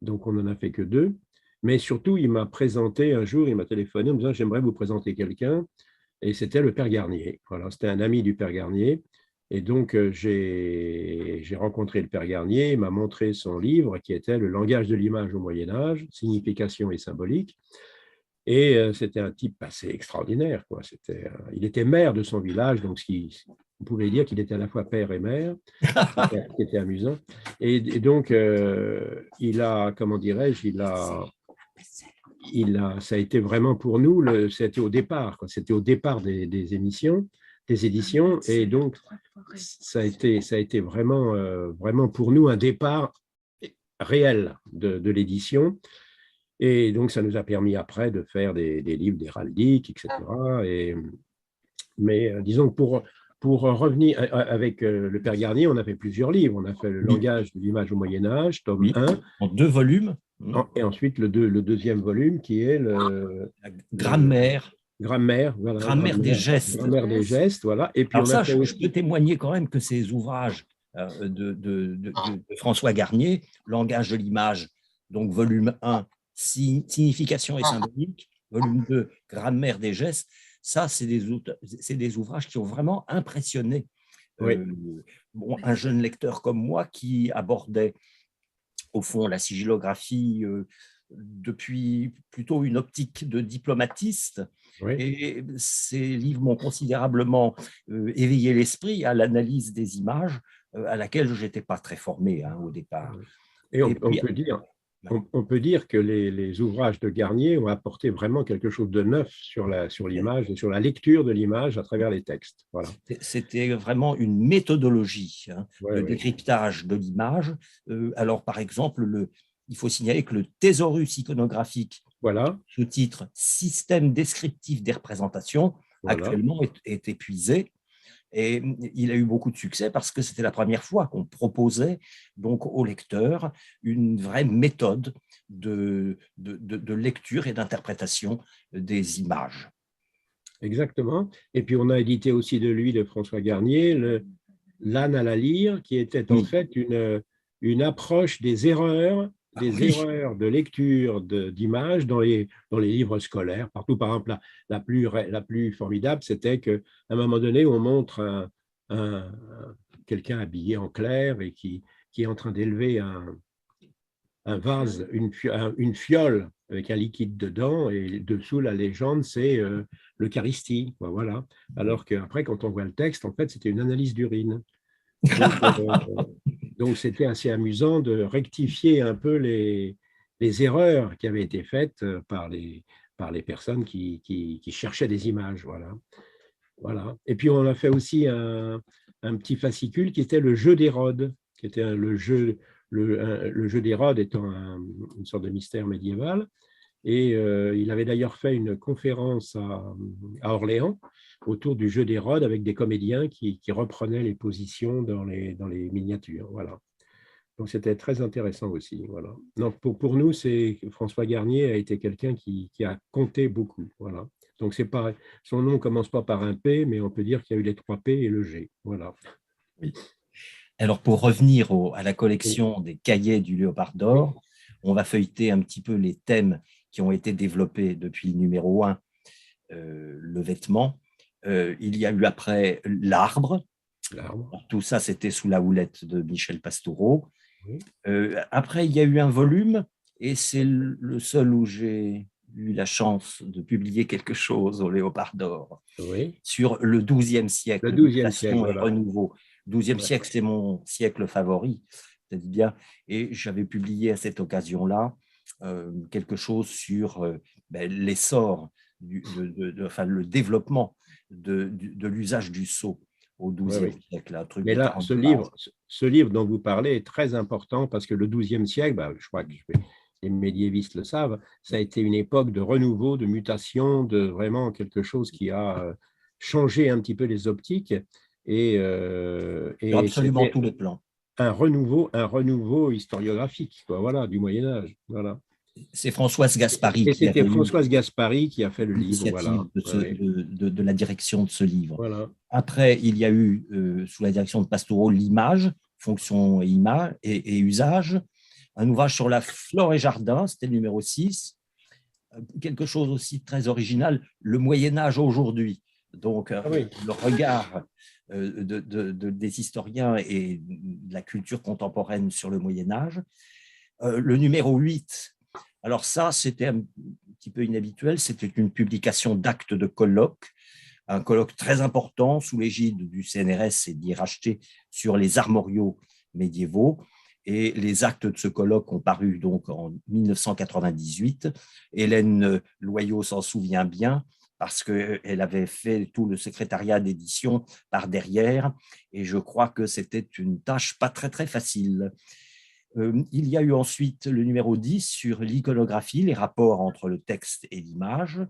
Donc, on n'en a fait que 2. Mais surtout, il m'a présenté un jour, il m'a téléphoné en me disant « J'aimerais vous présenter quelqu'un ». Et c'était le père Garnier. Voilà, c'était un ami du père Garnier. Et donc, j'ai rencontré le père Garnier, il m'a montré son livre qui était « Le langage de l'image au Moyen-Âge, signification et symbolique ». Et c'était un type assez extraordinaire, quoi. Il était maire de son village, donc on pouvait dire qu'il était à la fois père et mère, ce qui était amusant. Et donc, il a, comment dirais-je, ça a été vraiment pour nous, c'était au départ, quoi. C'était au départ des émissions, des éditions, et donc ça a été vraiment, vraiment pour nous un départ réel de l'édition. Et donc, ça nous a permis après de faire des livres d'héraldique, etc. Mais disons que pour revenir avec le père Garnier, on a fait plusieurs livres. On a fait Le langage de l'image au Moyen-Âge, tome 1. En 2 volumes. Et ensuite, le deuxième volume qui est la grammaire. Voilà, grammaire des gestes. Grammaire des gestes, voilà. Et puis alors ça, je peux témoigner quand même que ces ouvrages de François Garnier, Langage de l'image, donc volume 1, signification et symbolique, volume 2, grammaire des gestes, ça, c'est des ouvrages qui ont vraiment impressionné un jeune lecteur comme moi qui abordait au fond la sigillographie depuis plutôt une optique de diplomatiste. Et ces livres m'ont considérablement éveillé l'esprit à l'analyse des images, à laquelle je n'étais pas très formé au départ. Et on peut dire que les ouvrages de Garnier ont apporté vraiment quelque chose de neuf sur l'image et sur la lecture de l'image à travers les textes. Voilà. C'était vraiment une méthodologie, le décryptage de l'image. Alors, par exemple, il faut signaler que le thésaurus iconographique, sous-titre « Système descriptif des représentations », actuellement est épuisé. Et il a eu beaucoup de succès parce que c'était la première fois qu'on proposait donc aux lecteurs une vraie méthode de lecture et d'interprétation des images. Exactement. Et puis on a édité aussi de lui, de François Garnier, L'âne à la lyre, qui était en fait une approche des erreurs de lecture d'images dans les livres scolaires, partout. Par exemple, la plus formidable, c'était qu'à un moment donné, on montre quelqu'un habillé en clair et qui est en train d'élever un vase, une fiole avec un liquide dedans, et dessous, la légende, c'est l'Eucharistie. Voilà. Alors qu'après, quand on voit le texte, en fait, c'était une analyse d'urine. Donc, c'était assez amusant de rectifier un peu les erreurs qui avaient été faites par les personnes qui cherchaient des images. Voilà. Et puis, on a fait aussi un petit fascicule qui était le jeu d'Hérode, qui était le jeu d'Hérode étant une sorte de mystère médiéval. Et il avait d'ailleurs fait une conférence à Orléans autour du jeu d'Hérode avec des comédiens qui reprenaient les positions dans les miniatures. Voilà. Donc, c'était très intéressant aussi. Voilà. Donc, pour nous, François Garnier a été quelqu'un qui a compté beaucoup. Voilà. Donc, son nom ne commence pas par un P, mais on peut dire qu'il y a eu les 3 P et le G. Voilà. Oui. Alors, pour revenir à la collection des cahiers du Léopard d'Or, on va feuilleter un petit peu les thèmes qui ont été développés depuis le numéro 1, le vêtement. Il y a eu après l'arbre. Tout ça, c'était sous la houlette de Michel Pastoureau. Après, il y a eu un volume, et c'est le seul où j'ai eu la chance de publier quelque chose au Léopard d'Or Oui, sur le XIIe siècle, le XIIe siècle, mutation et voilà. renouveau. Le XIIe Ouais. siècle, c'est mon siècle favori, c'est bien. Et j'avais publié à cette occasion-là quelque chose sur l'essor, enfin, le développement de l'usage du sceau au Oui, XIIe oui. siècle, un truc Mais de là, 40 ce livre dont vous parlez est très important parce que le XIIe siècle, je crois que les médiévistes le savent, ça a été une époque de renouveau, de mutation, de vraiment quelque chose qui a changé un petit peu les optiques. sur Et absolument c'était tous les plans. un renouveau historiographique, quoi, voilà, du Moyen Âge. Voilà. C'est Françoise Gaspari Et qui c'était avait eu Françoise Gaspari qui a fait le livre, voilà. l'initiative Ouais, ouais. de la direction de ce livre. Voilà. Après, il y a eu, sous la direction de Pastoureau, l'image, fonction et usage. Un ouvrage sur la flore et jardin, c'était le numéro 6. Quelque chose aussi très original, le Moyen-Âge aujourd'hui. Donc, Ah oui. le regard des historiens et de la culture contemporaine sur le Moyen-Âge. Le numéro 8, alors ça, c'était un petit peu inhabituel, c'était une publication d'actes de colloque, un colloque très important sous l'égide du CNRS et d'IRHT sur les armoriaux médiévaux. Et les actes de ce colloque ont paru donc en 1998. Hélène Loyau s'en souvient bien parce qu'elle avait fait tout le secrétariat d'édition par derrière. Et je crois que c'était une tâche pas très, très facile. Il y a eu ensuite le numéro 10 sur l'iconographie, les rapports entre le texte et l'image.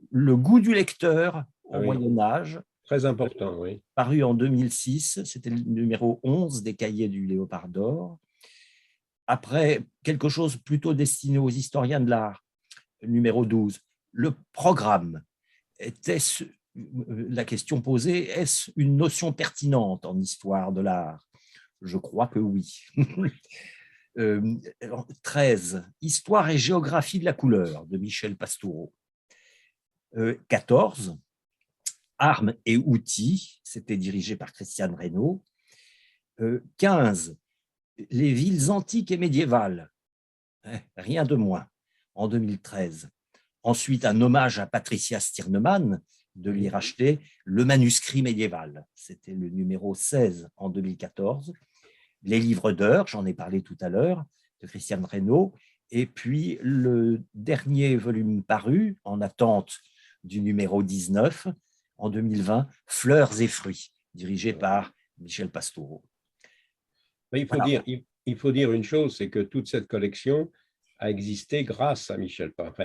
Le goût du lecteur Ah au oui. Moyen Âge, Très important, oui. paru en 2006, c'était le numéro 11 des cahiers du Léopard d'Or. Après, quelque chose plutôt destiné aux historiens de l'art, numéro 12, le programme. Était-ce, la question posée, est-ce une notion pertinente en histoire de l'art? Je crois que oui. 13, Histoire et géographie de la couleur de Michel Pastoureau. 14, Armes et outils, c'était dirigé par Christiane Reynaud. 15, Les villes antiques et médiévales, rien de moins, en 2013. Ensuite, un hommage à Patricia Stirnemann de l'IRHT, Le manuscrit médiéval, c'était le numéro 16 en 2014. Les livres d'heures, j'en ai parlé tout à l'heure, de Christiane Reynaud. Et puis, le dernier volume paru, en attente du numéro 19, en 2020, Fleurs et fruits, dirigé par Michel Pastoureau. Mais Voilà. il faut dire une chose, c'est que toute cette collection a existé grâce à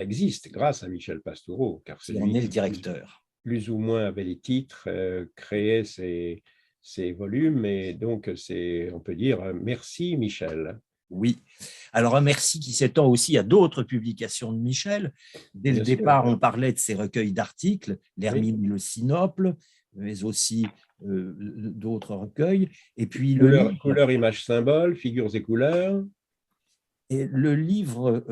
existe grâce à Michel Pastoureau, car c'est Qui en lui est le qui directeur. plus ou moins avait les titres, créait ces volumes, et donc on peut dire merci Michel. Oui. Alors, un merci qui s'étend aussi à d'autres publications de Michel. Dès le Bien sûr. départ, on parlait de ses recueils d'articles, l'Hermine Oui. et le Sinople, mais aussi d'autres recueils. Et puis Couleurs, images, symboles, figures et couleurs. et le livre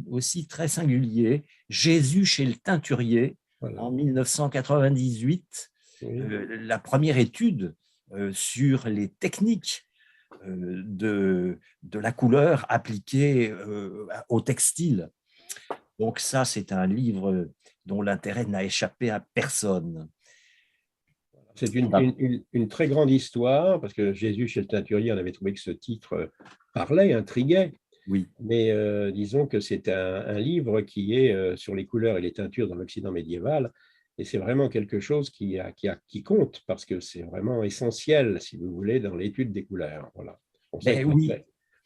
aussi très singulier, Jésus chez le teinturier, Voilà. en 1998, Oui. la première étude sur les techniques de la couleur appliquée au textile. Donc ça, c'est un livre dont l'intérêt n'a échappé à personne. C'est une très grande histoire, parce que Jésus chez le teinturier, on avait trouvé que ce titre parlait, intriguait. Oui. Mais disons que c'est un livre qui est sur les couleurs et les teintures dans l'Occident médiéval. Et c'est vraiment quelque chose qui compte, parce que c'est vraiment essentiel, si vous voulez, dans l'étude des couleurs. Voilà. On sait que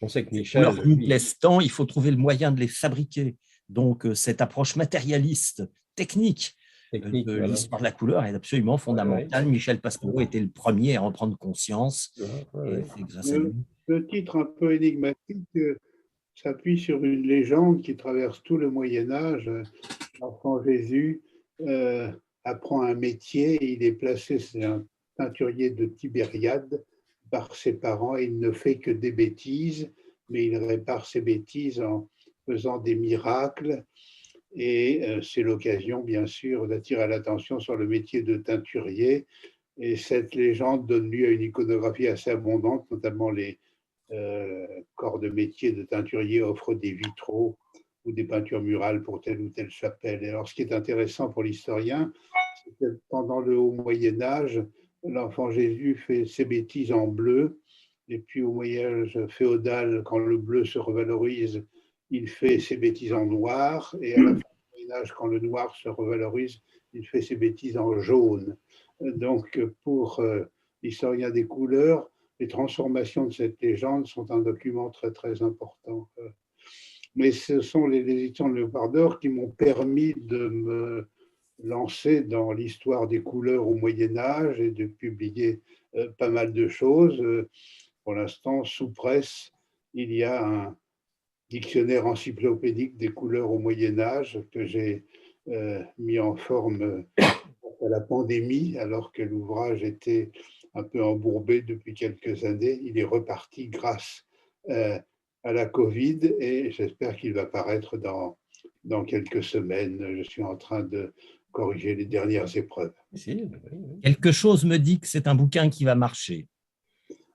Ces couleurs Michel, qui nous lui, plaisent tant, il faut trouver le moyen de les fabriquer. Donc, cette approche matérialiste, technique technique, de voilà. l'histoire de la couleur est absolument fondamentale. Ouais. Michel Pastoureau était le premier à en prendre conscience. Ouais. Et c'est grâce à lui. Le titre un peu énigmatique s'appuie sur une légende qui traverse tout le Moyen-Âge. L'enfant Jésus apprend un métier, il est placé, c'est un teinturier de Tibériade par ses parents, il ne fait que des bêtises, mais il répare ses bêtises en faisant des miracles. Et c'est l'occasion, bien sûr, d'attirer l'attention sur le métier de teinturier. Et cette légende donne lieu à une iconographie assez abondante, notamment les corps de métier de teinturier offrent des vitraux ou des peintures murales pour telle ou telle chapelle. Et alors, ce qui est intéressant pour l'historien, c'est que pendant le haut Moyen-Âge, l'enfant Jésus fait ses bêtises en bleu, et puis au Moyen-Âge féodal, quand le bleu se revalorise, il fait ses bêtises en noir, et à la fin du Moyen-Âge, quand le noir se revalorise, il fait ses bêtises en jaune. Donc, pour l'historien des couleurs, les transformations de cette légende sont un document très, très important. Mais ce sont les éditions de Léopard d'Or qui m'ont permis de me lancer dans l'histoire des couleurs au Moyen-Âge et de publier pas mal de choses. Pour l'instant, sous presse, il y a un dictionnaire encyclopédique des couleurs au Moyen-Âge que j'ai mis en forme à la pandémie, alors que l'ouvrage était un peu embourbé depuis quelques années. Il est reparti grâce à la Covid et j'espère qu'il va paraître dans quelques semaines. Je suis en train de corriger les dernières épreuves. Quelque chose me dit que c'est un bouquin qui va marcher.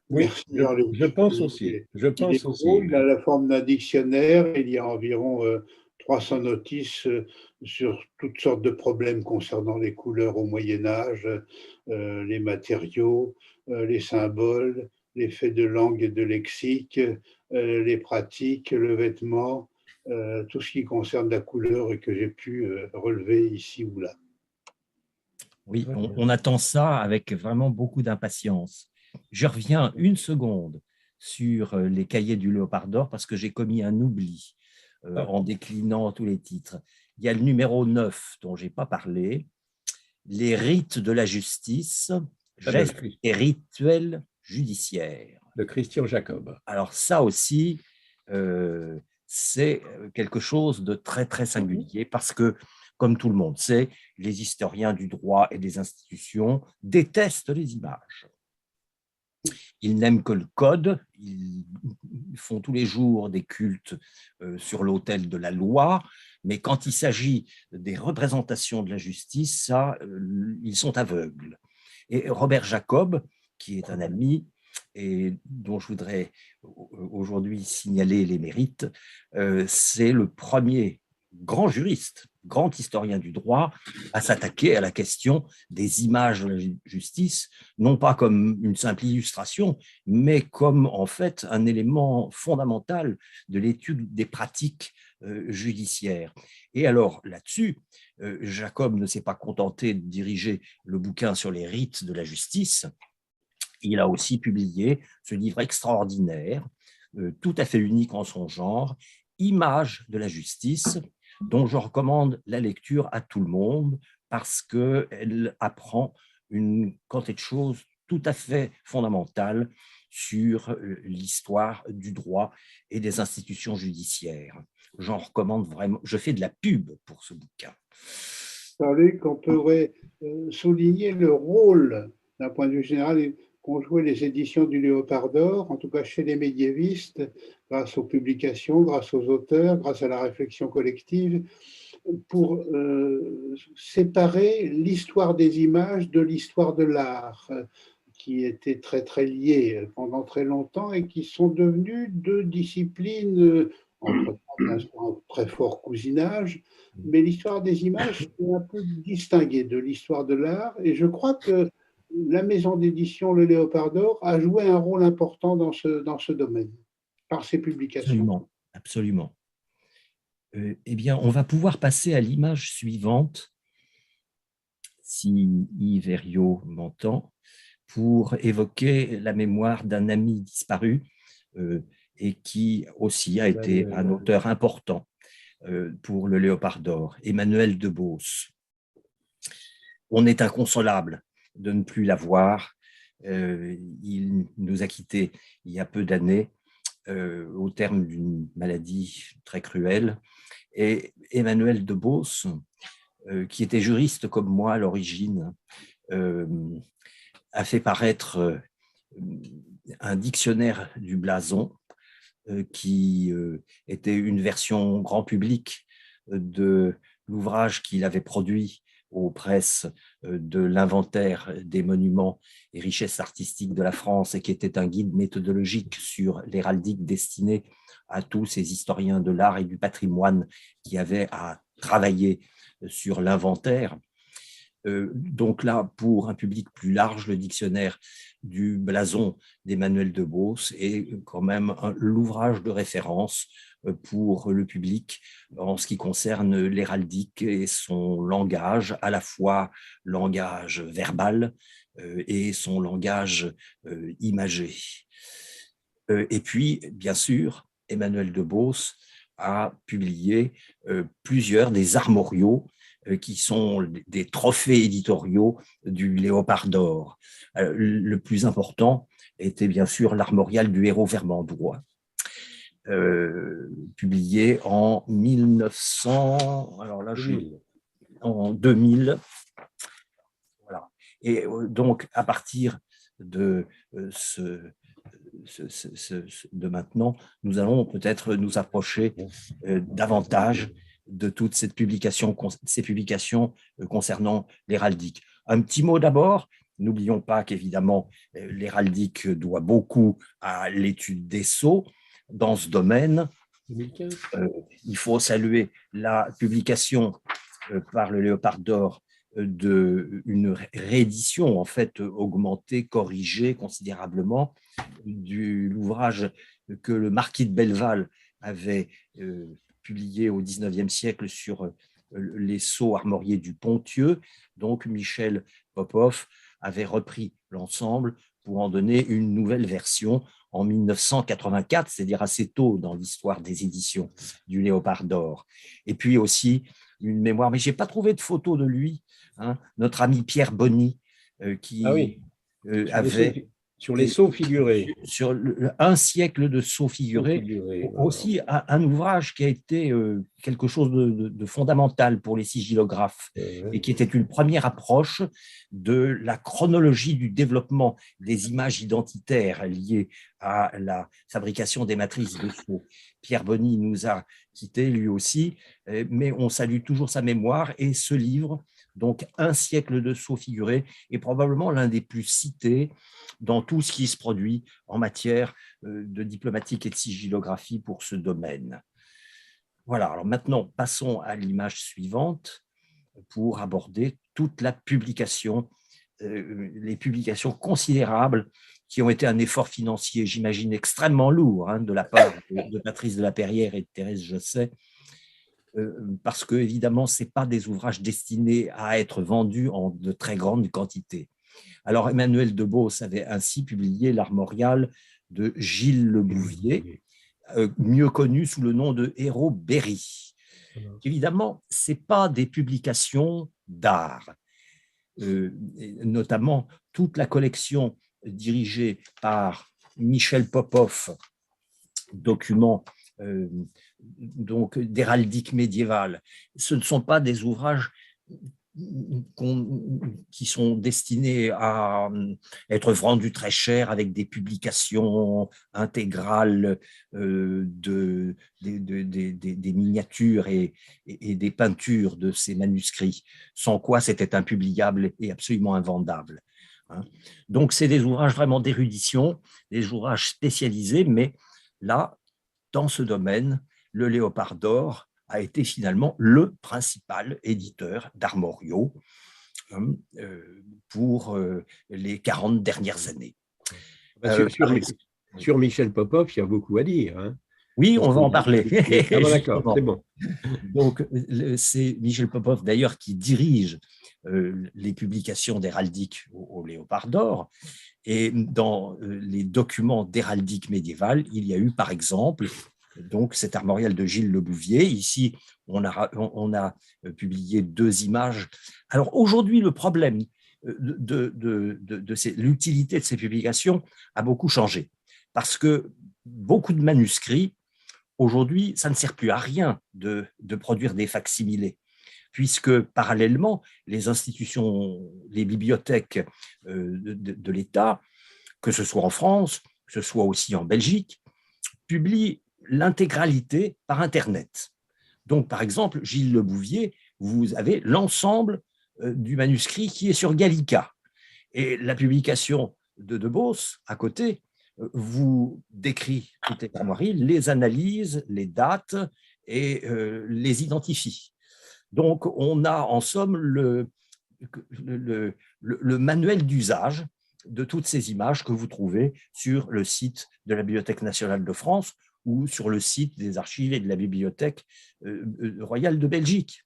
Oui, Merci Jean-Luc. je pense aussi. Je Il pense est aussi. gros, il a la forme d'un dictionnaire. Il y a environ 300 notices sur toutes sortes de problèmes concernant les couleurs au Moyen-Âge, les matériaux, les symboles, les faits de langue et de lexique, les pratiques, le vêtement, tout ce qui concerne la couleur et que j'ai pu relever ici ou là. Oui, on attend ça avec vraiment beaucoup d'impatience. Je reviens une seconde sur les cahiers du Léopard d'Or parce que j'ai commis un oubli en déclinant tous les titres. Il y a le numéro 9 dont je n'ai pas parlé, les rites de la justice, gestes et rituels judiciaires. De Christian Jacob. Alors ça aussi, c'est quelque chose de très, très singulier parce que, comme tout le monde sait, les historiens du droit et des institutions détestent les images. Ils n'aiment que le code, ils font tous les jours des cultes sur l'autel de la loi, mais quand il s'agit des représentations de la justice, ça, ils sont aveugles. Et Robert Jacob, qui est un ami et dont je voudrais aujourd'hui signaler les mérites, c'est le premier grand juriste, grand historien du droit, à s'attaquer à la question des images de la justice, non pas comme une simple illustration, mais comme en fait un élément fondamental de l'étude des pratiques judiciaires. Et alors là-dessus, Jacob ne s'est pas contenté de diriger le bouquin sur les rites de la justice, il a aussi publié ce livre extraordinaire, tout à fait unique en son genre, Images de la justice, dont je recommande la lecture à tout le monde parce qu'elle apprend une quantité de choses tout à fait fondamentales sur l'histoire du droit et des institutions judiciaires. J'en recommande vraiment, je fais de la pub pour ce bouquin. Jean-Luc, on pourrait souligner le rôle, d'un point de vue général, qu'ont joué les éditions du Léopard d'Or, en tout cas chez les médiévistes, grâce aux publications, grâce aux auteurs, grâce à la réflexion collective, pour séparer l'histoire des images de l'histoire de l'art, qui étaient très très liées pendant très longtemps et qui sont devenues deux disciplines entre-temps, bien sûr, un très fort cousinage, mais l'histoire des images est un peu distinguée de l'histoire de l'art, et je crois que la maison d'édition Le Léopard d'Or a joué un rôle important dans ce domaine, par ses publications. Absolument, absolument. Eh bien, on va pouvoir passer à l'image suivante, si Yves Herriot m'entend, pour évoquer la mémoire d'un ami disparu et qui aussi a été un auteur important pour le Léopard d'Or, Emmanuel de Beauce. On est inconsolable de ne plus l'avoir. Il nous a quittés il y a peu d'années au terme d'une maladie très cruelle. Et Emmanuel de Beauce, qui était juriste comme moi à l'origine, a fait paraître un dictionnaire du blason qui était une version grand public de l'ouvrage qu'il avait produit aux presses de l'inventaire des monuments et richesses artistiques de la France et qui était un guide méthodologique sur l'héraldique destiné à tous ces historiens de l'art et du patrimoine qui avaient à travailler sur l'inventaire. Donc là, pour un public plus large, le dictionnaire du blason d'Emmanuel de Beauce est quand même l'ouvrage de référence pour le public en ce qui concerne l'héraldique et son langage, à la fois langage verbal et son langage imagé. Et puis, bien sûr, Emmanuel de Beauce a publié plusieurs des armoriaux qui sont des trophées éditoriaux du Léopard d'or. Le plus important était bien sûr l'armorial du héros vermandois, publié en 1900, alors là, en 2000. Voilà. Et donc, à partir de de maintenant, nous allons peut-être nous approcher davantage de toutes ces publications concernant l'héraldique. Un petit mot d'abord, n'oublions pas qu'évidemment, l'héraldique doit beaucoup à l'étude des sceaux. Dans ce domaine, il faut saluer la publication par le Léopard d'or d'une réédition en fait augmentée, corrigée considérablement de l'ouvrage que le marquis de Belleval avait publié au XIXe siècle sur les sceaux armoriés du Ponthieu. Donc Michel Popov avait repris l'ensemble pour en donner une nouvelle version en 1984, c'est-à-dire assez tôt dans l'histoire des éditions du Léopard d'or. Et puis aussi une mémoire, mais je n'ai pas trouvé de photo de lui, hein, notre ami Pierre Bonny, qui avait… Sur les sceaux figurés. Sur un siècle de sceaux figurés, aussi un ouvrage qui a été quelque chose de fondamental pour les sigillographes et qui était une première approche de la chronologie du développement des images identitaires liées à la fabrication des matrices de sceaux. Pierre Bonny nous a quittés lui aussi, mais on salue toujours sa mémoire et ce livre, donc un siècle de sceaux figurés, est probablement l'un des plus cités dans tout ce qui se produit en matière de diplomatique et de sigillographie pour ce domaine. Voilà, alors maintenant, passons à l'image suivante pour aborder toute la publication, les publications considérables qui ont été un effort financier, j'imagine, extrêmement lourd hein, de la part de Patrice de la Perrière et de Thérèse Josset, parce que, évidemment, ce n'est pas des ouvrages destinés à être vendus en de très grandes quantités. Alors, Emmanuel de Beauce avait ainsi publié l'armorial de Gilles Le Bouvier, mieux connu sous le nom de Hérault Berry. Évidemment, ce n'est pas des publications d'art, notamment toute la collection dirigée par Michel Popov, document donc d'héraldique médiévale. Ce ne sont pas des ouvrages qui sont destinés à être vendus très cher avec des publications intégrales des miniatures et des peintures de ces manuscrits, sans quoi c'était impubliable et absolument invendable. Donc, c'est des ouvrages vraiment d'érudition, des ouvrages spécialisés, mais là, dans ce domaine, le Léopard d'or a été finalement le principal éditeur d'armoriaux pour les 40 dernières années. Sur Michel Popov, il y a beaucoup à dire. Hein. Oui, on va en parler. Ah bon, d'accord, c'est bon. Donc, c'est Michel Popov, d'ailleurs, qui dirige les publications d'héraldique au Léopard d'or. Et dans les documents d'héraldique médiévale, il y a eu, par exemple, donc cet armorial de Gilles Le Bouvier. Ici, on a publié 2 images. Alors, aujourd'hui, le problème de l'utilité de ces publications a beaucoup changé, parce que beaucoup de manuscrits, aujourd'hui, ça ne sert plus à rien de produire des facsimilés, puisque parallèlement, les institutions, les bibliothèques de l'État, que ce soit en France, que ce soit aussi en Belgique, publient l'intégralité par Internet. Donc, par exemple, Gilles Le Bouvier, vous avez l'ensemble du manuscrit qui est sur Gallica. Et la publication de Beauce, à côté, vous décrit toutes les armoiries, les analyse, les date et les identifie. Donc, on a en somme le manuel d'usage de toutes ces images que vous trouvez sur le site de la Bibliothèque nationale de France ou sur le site des archives et de la Bibliothèque royale de Belgique.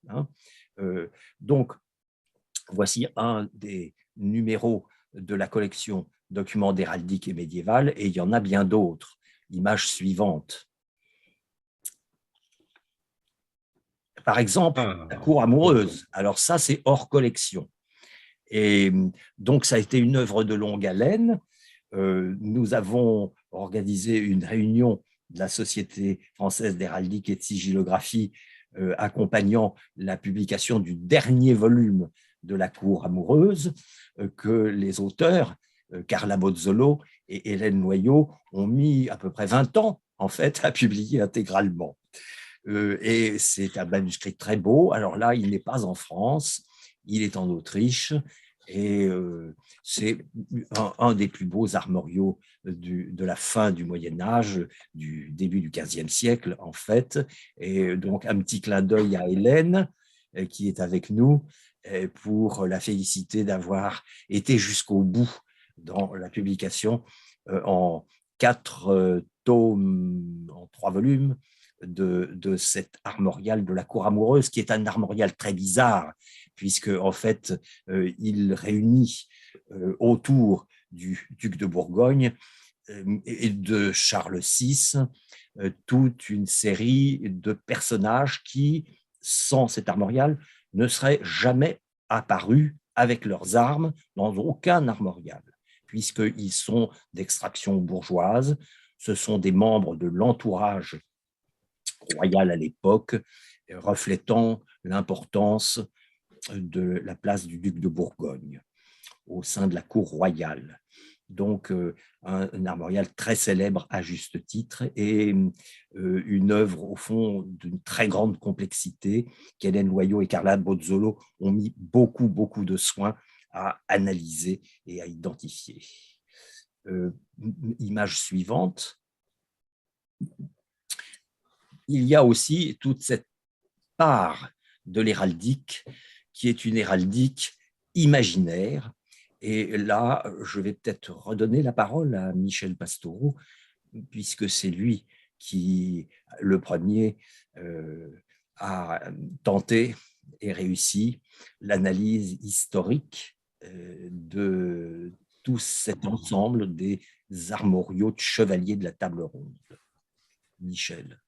Donc, voici un des numéros de la collection Documents d'héraldique et médiévale, et il y en a bien d'autres. Image suivante. Par exemple, la cour amoureuse. Alors ça, c'est hors collection. Et donc, ça a été une œuvre de longue haleine. Nous avons organisé une réunion de la Société française d'héraldique et de sigillographie accompagnant la publication du dernier volume de la cour amoureuse que les auteurs, Carla Bozzolo et Hélène Noyau, ont mis à peu près 20 ans en fait à publier intégralement. Et c'est un manuscrit très beau. Alors là, il n'est pas en France, il est en Autriche, et c'est un des plus beaux armoriaux de la fin du Moyen-Âge, du début du XVe siècle, en fait. Et donc, un petit clin d'œil à Hélène, qui est avec nous, pour la féliciter d'avoir été jusqu'au bout dans la publication en 4 tomes, en 3 volumes, de cet armorial de la cour amoureuse, qui est un armorial très bizarre, puisque en fait, il réunit autour du duc de Bourgogne et de Charles VI toute une série de personnages qui, sans cet armorial, ne seraient jamais apparus avec leurs armes dans aucun armorial, puisqu'ils sont d'extraction bourgeoise, ce sont des membres de l'entourage royal à l'époque, reflétant l'importance de la place du duc de Bourgogne au sein de la cour royale. Donc, un armorial très célèbre à juste titre et une œuvre, au fond, d'une très grande complexité qu'Hélène Noyau et Carla Bozzolo ont mis beaucoup, beaucoup de soin à analyser et à identifier. Image suivante. Il y a aussi toute cette part de l'héraldique qui est une héraldique imaginaire. Et là, je vais peut-être redonner la parole à Michel Pastoureau, puisque c'est lui qui, le premier, a tenté et réussi l'analyse historique de tout cet ensemble des armoriaux de chevaliers de la table ronde. Michel.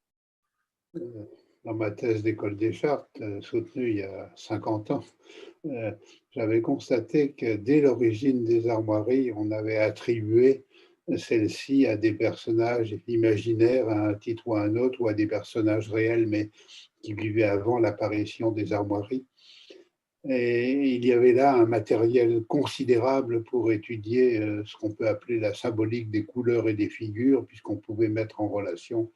Dans ma thèse d'école des chartes, soutenue il y a 50 ans, j'avais constaté que dès l'origine des armoiries, on avait attribué celles-ci à des personnages imaginaires à un titre ou à un autre, ou à des personnages réels, mais qui vivaient avant l'apparition des armoiries. Et il y avait là un matériel considérable pour étudier ce qu'on peut appeler la symbolique des couleurs et des figures, puisqu'on pouvait mettre en relation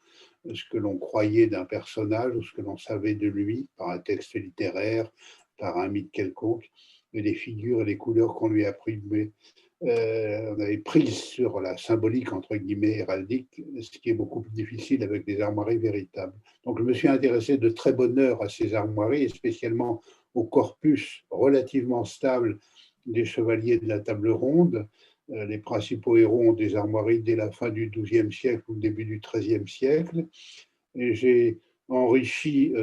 ce que l'on croyait d'un personnage ou ce que l'on savait de lui par un texte littéraire, par un mythe quelconque, et les figures et les couleurs qu'on lui attribuait. On avait prise sur la symbolique, entre guillemets, héraldique, ce qui est beaucoup plus difficile avec des armoiries véritables. Donc je me suis intéressé de très bonne heure à ces armoiries, et spécialement au corpus relativement stable des chevaliers de la table ronde. Les principaux héros ont des armoiries dès la fin du XIIe siècle ou le début du XIIIe siècle. Et j'ai enrichi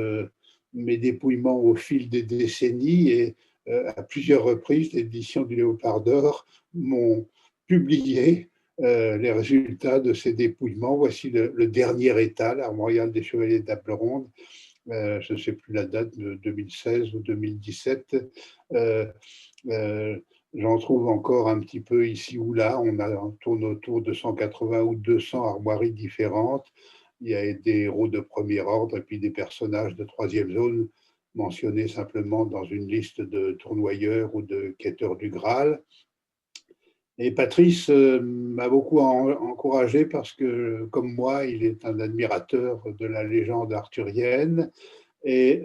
mes dépouillements au fil des décennies, et à plusieurs reprises, l'édition du Léopard d'Or m'ont publié les résultats de ces dépouillements. Voici le dernier état, l'armorial des chevaliers de table ronde. Je ne sais plus la date, de 2016 ou 2017. J'en trouve encore un petit peu ici ou là. On tourne autour de 180 ou 200 armoiries différentes. Il y a des héros de premier ordre et puis des personnages de troisième zone mentionnés simplement dans une liste de tournoyeurs ou de quêteurs du Graal. Et Patrice m'a beaucoup encouragé parce que, comme moi, il est un admirateur de la légende arthurienne, et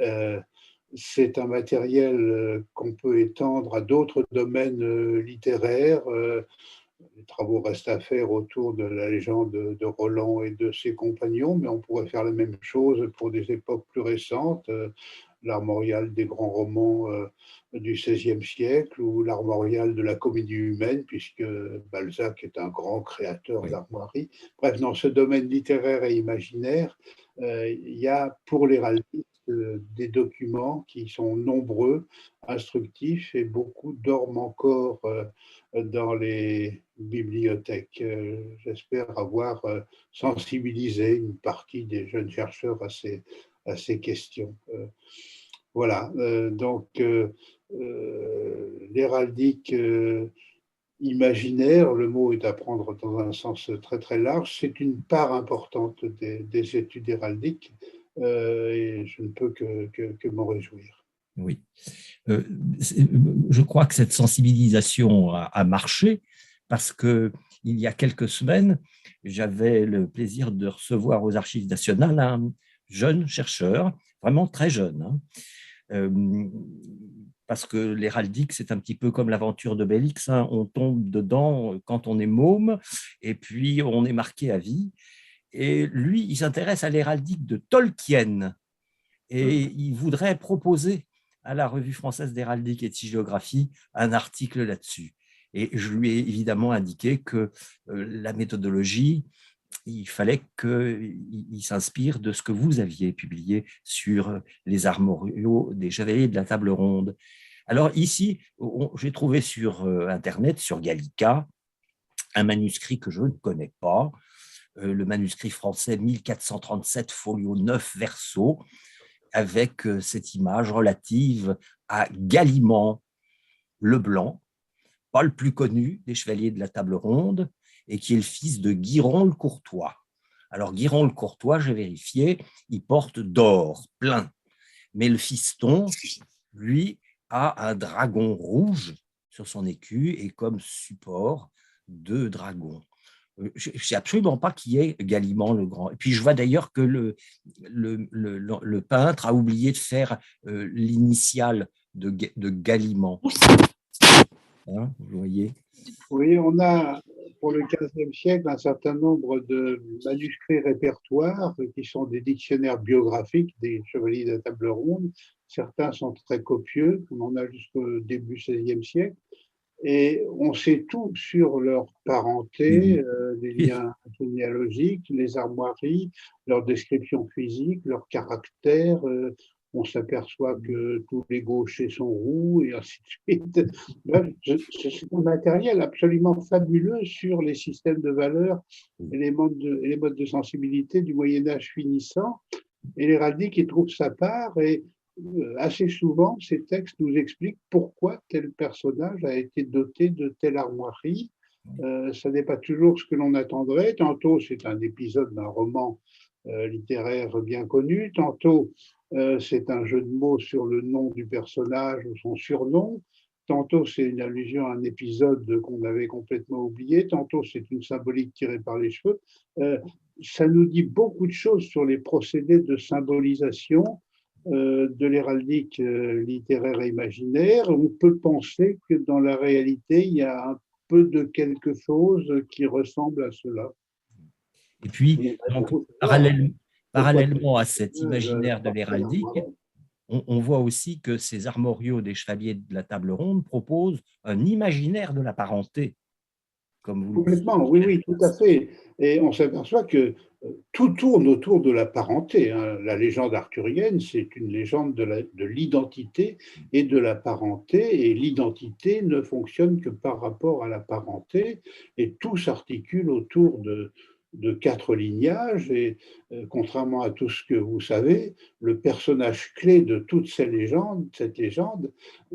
c'est un matériel qu'on peut étendre à d'autres domaines littéraires. Les travaux restent à faire autour de la légende de Roland et de ses compagnons, mais on pourrait faire la même chose pour des époques plus récentes, l'armorial des grands romans du XVIe siècle ou l'armorial de la comédie humaine, puisque Balzac est un grand créateur d'armoiries. Bref, dans ce domaine littéraire et imaginaire, il y a pour l'héraldiste des documents qui sont nombreux, instructifs, et beaucoup dorment encore dans les bibliothèques. J'espère avoir sensibilisé une partie des jeunes chercheurs à ces questions. Voilà, donc l'héraldique imaginaire, le mot est à prendre dans un sens très très large, c'est une part importante des études héraldiques et je ne peux que m'en réjouir. Oui. Je crois que cette sensibilisation a marché parce qu'il y a quelques semaines, j'avais le plaisir de recevoir aux Archives nationales un jeune chercheur, vraiment très jeune, parce que l'héraldique, c'est un petit peu comme l'aventure de Bélix, on tombe dedans quand on est môme et puis on est marqué à vie. Et lui, il s'intéresse à l'héraldique de Tolkien et il voudrait proposer à la Revue française d'héraldique et de sigillographie un article là-dessus. Et je lui ai évidemment indiqué que la méthodologie, il fallait qu'il s'inspire de ce que vous aviez publié sur les armoriaux des chevaliers de la table ronde. Alors ici, j'ai trouvé sur Internet, sur Gallica, un manuscrit que je ne connais pas, le manuscrit français 1437, folio 9, verso, avec cette image relative à Gallimand le Blanc, pas le plus connu des chevaliers de la table ronde, et qui est le fils de Guiron le Courtois. Alors Guiron le Courtois, j'ai vérifié, il porte d'or plein, mais le fiston, lui, a un dragon rouge sur son écu et comme support deux dragons. Je ne sais absolument pas qui est Gallimand le Grand. Et puis je vois d'ailleurs que le peintre a oublié de faire l'initiale de Gallimand. Hein, vous voyez? Oui, on a pour le XVe siècle un certain nombre de manuscrits répertoires qui sont des dictionnaires biographiques des chevaliers de la table ronde. Certains sont très copieux, on en a jusqu'au début XVIe siècle. Et on sait tout sur leur parenté, les liens généalogiques, les armoiries, leur description physique, leur caractère. On s'aperçoit que tous les gauchers sont roux et ainsi de suite. Bref, c'est un matériel absolument fabuleux sur les systèmes de valeurs et les modes de sensibilité du Moyen-Âge finissant. Et l'héraldique y trouve sa part et assez souvent, ces textes nous expliquent pourquoi tel personnage a été doté de telle armoirie. Ce n'est pas toujours ce que l'on attendrait. Tantôt, c'est un épisode d'un roman littéraire bien connu. Tantôt, c'est un jeu de mots sur le nom du personnage ou son surnom. Tantôt, c'est une allusion à un épisode qu'on avait complètement oublié. Tantôt, c'est une symbolique tirée par les cheveux. Ça nous dit beaucoup de choses sur les procédés de symbolisation de l'héraldique littéraire et imaginaire. On peut penser que dans la réalité, il y a un peu de quelque chose qui ressemble à cela. Et puis, donc, parallèlement à cet imaginaire de l'héraldique, on voit aussi que ces armoriaux des chevaliers de la table ronde proposent un imaginaire de la parenté. Comme vous Complètement, oui, oui, tout à fait. Et on s'aperçoit que tout tourne autour de la parenté. La légende arthurienne, c'est une légende de l'identité et de la parenté, et l'identité ne fonctionne que par rapport à la parenté, et tout s'articule autour de 4 lignages, et contrairement à tout ce que vous savez, le personnage clé de toute cette légende,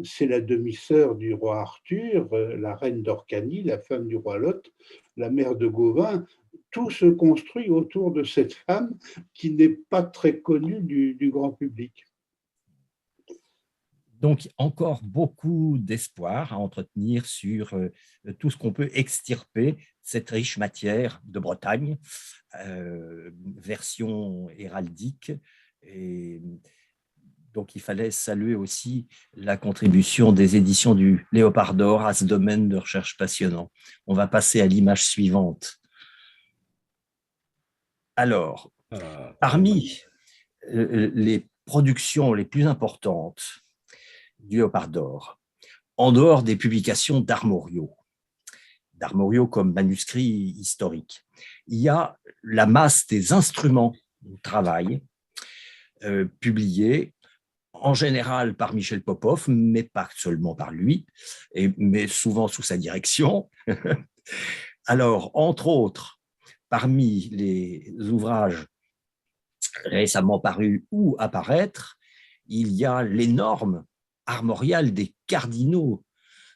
c'est la demi-sœur du roi Arthur, la reine d'Orcanie, la femme du roi Lot, la mère de Gauvin. Tout se construit autour de cette femme qui n'est pas très connue du grand public. Donc, encore beaucoup d'espoir à entretenir sur tout ce qu'on peut extirper, cette riche matière de Bretagne, version héraldique. Et Donc, il fallait saluer aussi la contribution des éditions du Léopard d'Or à ce domaine de recherche passionnant. On va passer à l'image suivante. Alors, parmi les productions les plus importantes du Léopard d'Or, en dehors des publications d'Armoriaux comme manuscrit historique, il y a la masse des instruments de travail publiés en général par Michel Popov, mais pas seulement par lui, mais souvent sous sa direction. Alors, entre autres, parmi les ouvrages récemment parus ou à paraître, il y a l'énorme armorial des cardinaux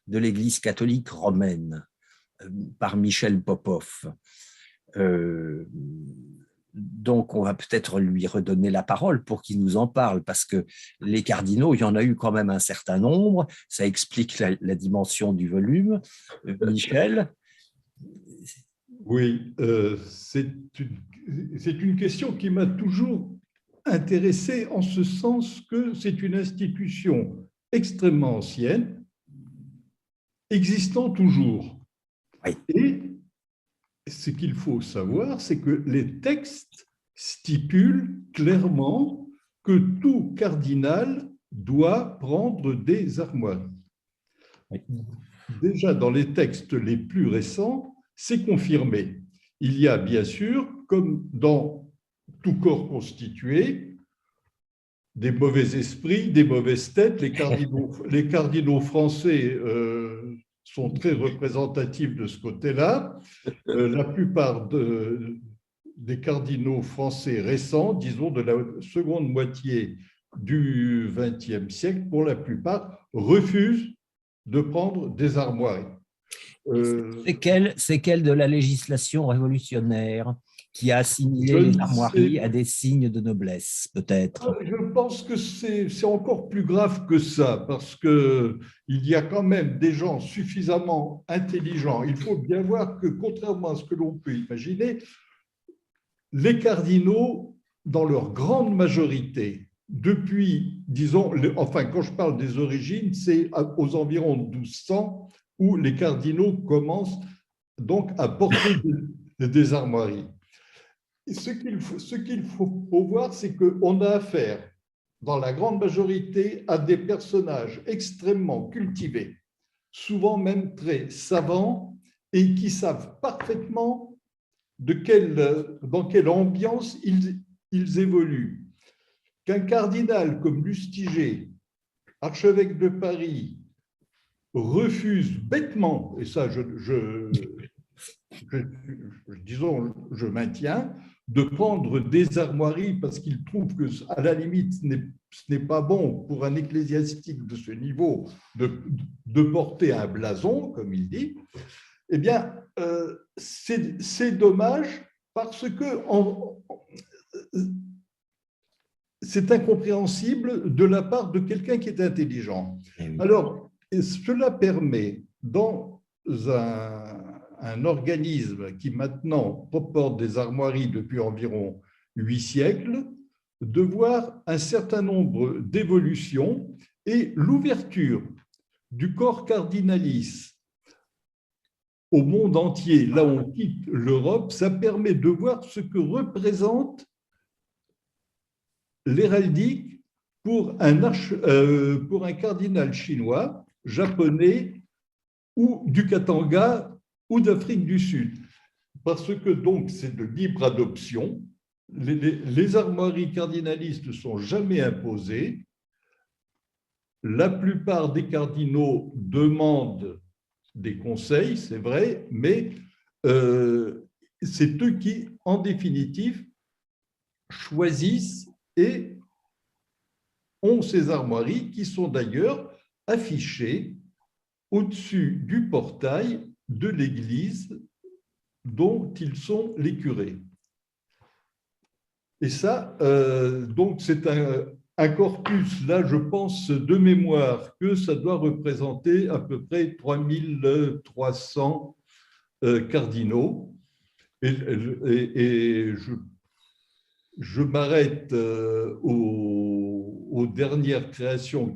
de l'Église catholique romaine par Michel Popov. Donc, on va peut-être lui redonner la parole pour qu'il nous en parle, parce que les cardinaux, il y en a eu quand même un certain nombre. Ça explique la dimension du volume. Michel? Oui, c'est une question qui m'a toujours intéressé en ce sens que c'est une institution extrêmement ancienne, existant toujours. Oui. Et ce qu'il faut savoir, c'est que les textes stipulent clairement que tout cardinal doit prendre des armoiries. Oui. Déjà, dans les textes les plus récents, c'est confirmé. Il y a bien sûr, comme dans tout corps constitué, des mauvais esprits, des mauvaises têtes. Les cardinaux français sont très représentatifs de ce côté-là. La plupart des cardinaux français récents, disons de la seconde moitié du XXe siècle, pour la plupart, refusent de prendre des armoiries. C'est quelle de la législation révolutionnaire qui a assimilé les armoiries à des signes de noblesse, peut-être? Je pense que c'est encore plus grave que ça, parce qu'il y a quand même des gens suffisamment intelligents. Il faut bien voir que, contrairement à ce que l'on peut imaginer, les cardinaux, dans leur grande majorité, depuis, disons, enfin, quand je parle des origines, c'est aux environs de 1200 où les cardinaux commencent donc à porter des armoiries. Et ce qu'il faut voir, c'est qu'on a affaire, dans la grande majorité, à des personnages extrêmement cultivés, souvent même très savants, et qui savent parfaitement dans quelle ambiance ils évoluent. Qu'un cardinal comme Lustiger, archevêque de Paris, refuse bêtement, et ça disons, je maintiens, de prendre des armoiries parce qu'il trouve que, à la limite, ce n'est pas bon pour un ecclésiastique de ce niveau de porter un blason, comme il dit, eh bien, c'est dommage parce que c'est incompréhensible de la part de quelqu'un qui est intelligent. Alors, cela permet, dans un organisme qui maintenant porte des armoiries depuis environ 8 siècles, de voir un certain nombre d'évolutions et l'ouverture du corps cardinalice au monde entier, là où on quitte l'Europe, ça permet de voir ce que représente l'héraldique pour un cardinal chinois, japonais ou du Katanga ou d'Afrique du Sud. Parce que donc c'est de libre adoption, les armoiries cardinalistes ne sont jamais imposées, la plupart des cardinaux demandent des conseils, c'est vrai, mais c'est eux qui, en définitive, choisissent et ont ces armoiries qui sont d'ailleurs affichées au-dessus du portail de l'église dont ils sont les curés. Et ça, donc c'est un corpus, là je pense de mémoire que ça doit représenter à peu près 3300 cardinaux. Et je m'arrête aux dernières créations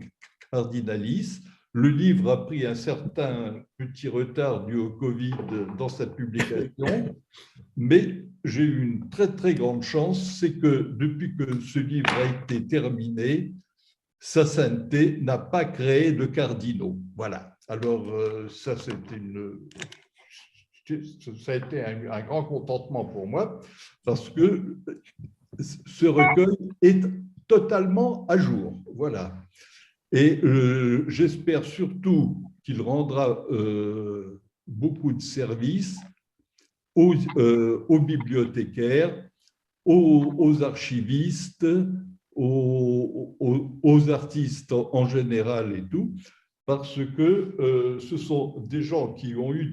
cardinalistes. Le livre a pris un certain petit retard dû au Covid dans sa publication, mais j'ai eu une très très grande chance, c'est que depuis que ce livre a été terminé, Sa Sainteté n'a pas créé de cardinaux. Voilà. Alors ça a été un grand contentement pour moi parce que ce recueil est totalement à jour. Voilà. Et j'espère surtout qu'il rendra beaucoup de services aux bibliothécaires, aux archivistes, aux artistes en général et tout, parce que ce sont des gens qui ont eu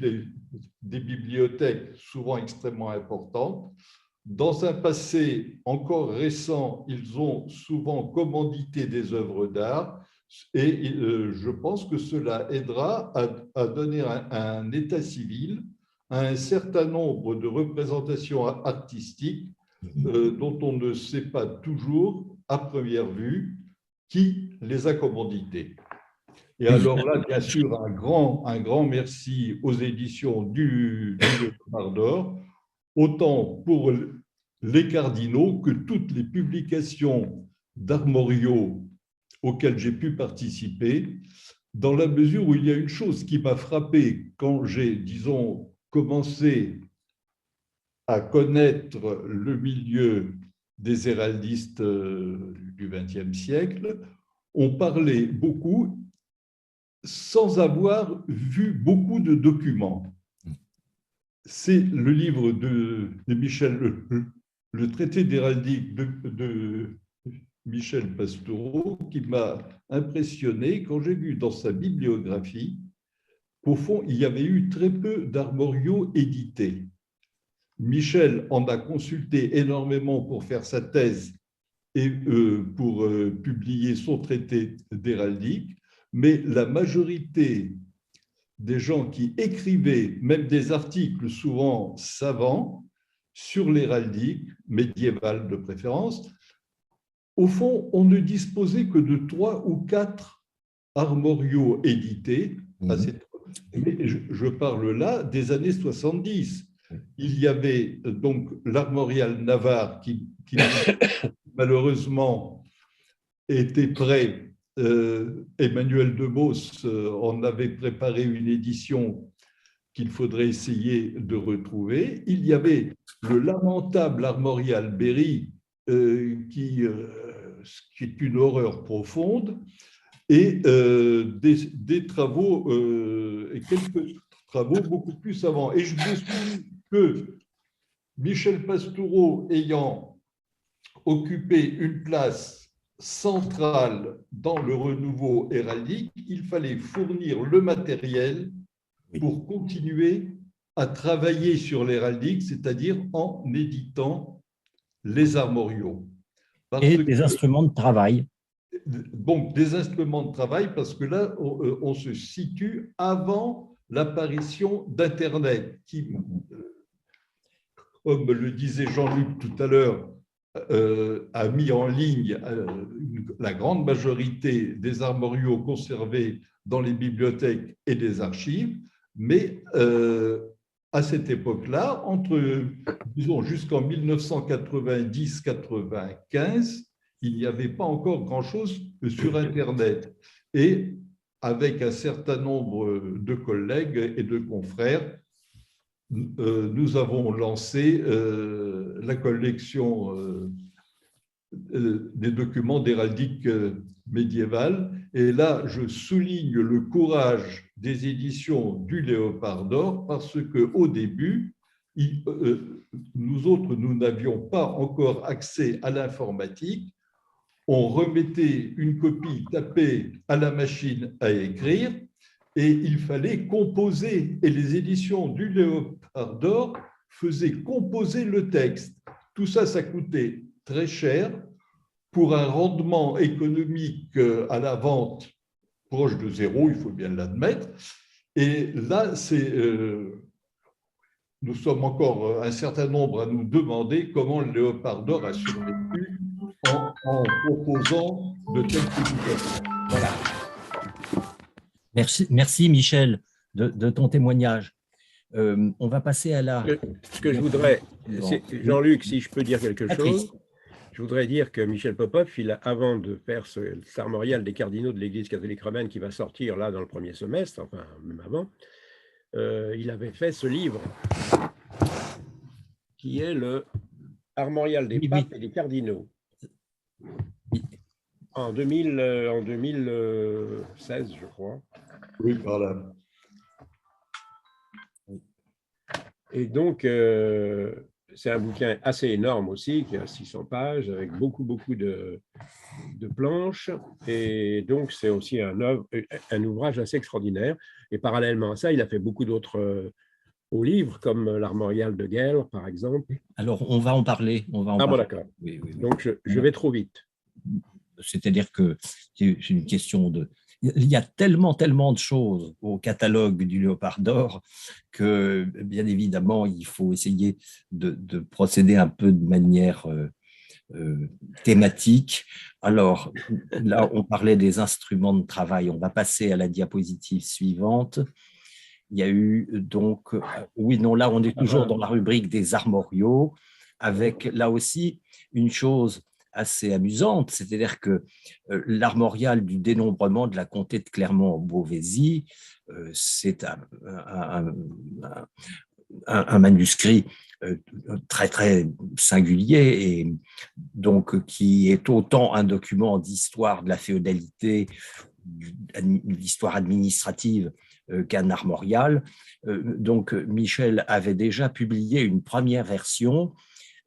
des bibliothèques souvent extrêmement importantes. Dans un passé encore récent, ils ont souvent commandité des œuvres d'art et je pense que cela aidera à donner un état civil à un certain nombre de représentations artistiques dont on ne sait pas toujours, à première vue, qui les a commandités. Et alors là, bien sûr, un grand merci aux éditions du Léopard d'Or, autant pour les cardinaux que toutes les publications d'armoriaux auxquelles j'ai pu participer, dans la mesure où il y a une chose qui m'a frappé quand j'ai, disons, commencé à connaître le milieu des héraldistes du XXe siècle. On parlait beaucoup sans avoir vu beaucoup de documents. C'est le livre de Michel, le traité d'héraldique de Michel Pastoureau, qui m'a impressionné quand j'ai vu dans sa bibliographie qu'au fond, il y avait eu très peu d'armoriaux édités. Michel en a consulté énormément pour faire sa thèse et pour publier son traité d'héraldique, mais la majorité des gens qui écrivaient, même des articles souvent savants, sur l'héraldique, médiévale de préférence, au fond, on ne disposait que de 3 ou 4 armoriaux édités. Mais je parle là des années 70. Il y avait donc l'armorial Navarre qui malheureusement était prêt. Emmanuel de Beauce en avait préparé une édition qu'il faudrait essayer de retrouver. Il y avait le lamentable armorial Berry, qui est une horreur profonde, et des travaux, et quelques travaux beaucoup plus savants. Et je me souviens que Michel Pastoureau, ayant occupé une place centrale dans le renouveau héraldique, il fallait fournir le matériel pour continuer à travailler sur l'héraldique, c'est-à-dire en éditant les armoriaux. Et des instruments de travail. Donc, des instruments de travail, parce que là, on se situe avant l'apparition d'Internet, qui, comme le disait Jean-Luc tout à l'heure, a mis en ligne la grande majorité des armoriaux conservés dans les bibliothèques et les archives, mais à cette époque-là, disons jusqu'en 1990-95, il n'y avait pas encore grand-chose sur Internet. Et avec un certain nombre de collègues et de confrères, nous avons lancé la collection des documents d'héraldique médiévale. Et là, je souligne le courage des éditions du Léopard d'Or parce qu'au début, nous autres, nous n'avions pas encore accès à l'informatique. On remettait une copie tapée à la machine à écrire et il fallait composer. Et les éditions du Léopard d'Or faisaient composer le texte. Tout ça, ça coûtait très cher pour un rendement économique à la vente proche de zéro, il faut bien l'admettre. Et là, nous sommes encore un certain nombre à nous demander comment le Léopard d'Or a survécu en proposant de telles publications. Voilà. Merci Michel de ton témoignage. On va passer à la… Ce que je voudrais, Jean-Luc, si je peux dire quelque chose, je voudrais dire que Michel Popov, avant de faire cet armorial des cardinaux de l'Église catholique romaine qui va sortir là dans le premier semestre, enfin même avant, il avait fait ce livre qui est le Armorial des papes et des cardinaux en 2016, je crois. Oui, voilà. Et donc, c'est un bouquin assez énorme aussi, qui a 600 pages, avec beaucoup de planches. Et donc, c'est aussi un ouvrage assez extraordinaire. Et parallèlement à ça, il a fait beaucoup d'autres hauts livres, comme l'Armorial de Gueldre, par exemple. Alors, on va en parler. Bon, d'accord. Oui. Donc, je vais trop vite. C'est-à-dire que c'est une question de… Il y a tellement de choses au catalogue du Léopard d'Or que, bien évidemment, il faut essayer de procéder un peu de manière thématique. Alors, là, on parlait des instruments de travail. On va passer à la diapositive suivante. Il y a eu donc… Oui, non, là, on est toujours dans la rubrique des armoriaux, avec là aussi une chose assez amusante, c'est-à-dire que l'armorial du dénombrement de la comté de Clermont-en-Beauvaisis, c'est un manuscrit très singulier et donc qui est autant un document d'histoire de la féodalité, d'histoire administrative qu'un armorial. Donc Michel avait déjà publié une première version,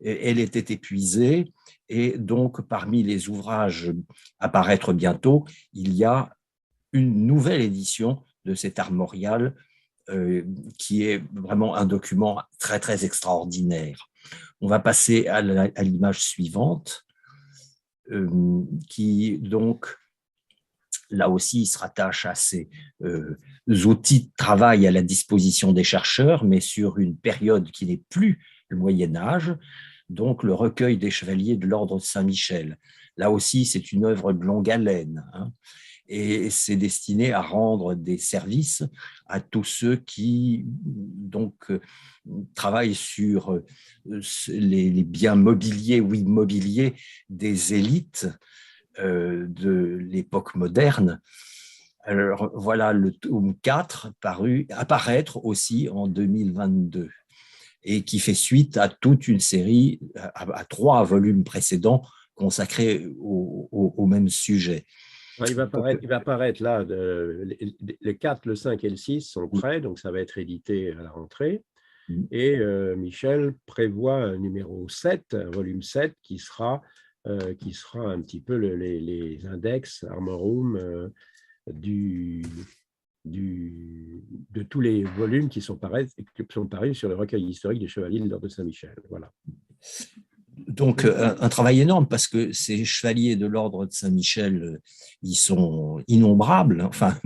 elle était épuisée. Et donc, parmi les ouvrages à paraître bientôt, il y a une nouvelle édition de cet armorial qui est vraiment un document très extraordinaire. On va passer à l'image suivante, qui donc, là aussi, se rattache à ces outils de travail à la disposition des chercheurs, mais sur une période qui n'est plus le Moyen-Âge, donc le recueil des chevaliers de l'ordre de Saint-Michel. Là aussi, c'est une œuvre de longue haleine, hein, et c'est destiné à rendre des services à tous ceux qui donc travaillent sur les biens mobiliers ou immobiliers des élites de l'époque moderne. Alors voilà le tome 4 apparaître aussi en 2022. Et qui fait suite à toute une série, à 3 volumes précédents consacrés au même sujet. Il va apparaître là, le 4, le 5 et le 6 sont prêts, donc ça va être édité à la rentrée. Et Michel prévoit un numéro 7, un volume 7, qui sera un petit peu les index, armorum, de tous les volumes qui sont parus sur le recueil historique des chevaliers de l'ordre de Saint-Michel. Voilà. Donc, un travail énorme parce que ces chevaliers de l'ordre de Saint-Michel, ils sont innombrables. Enfin,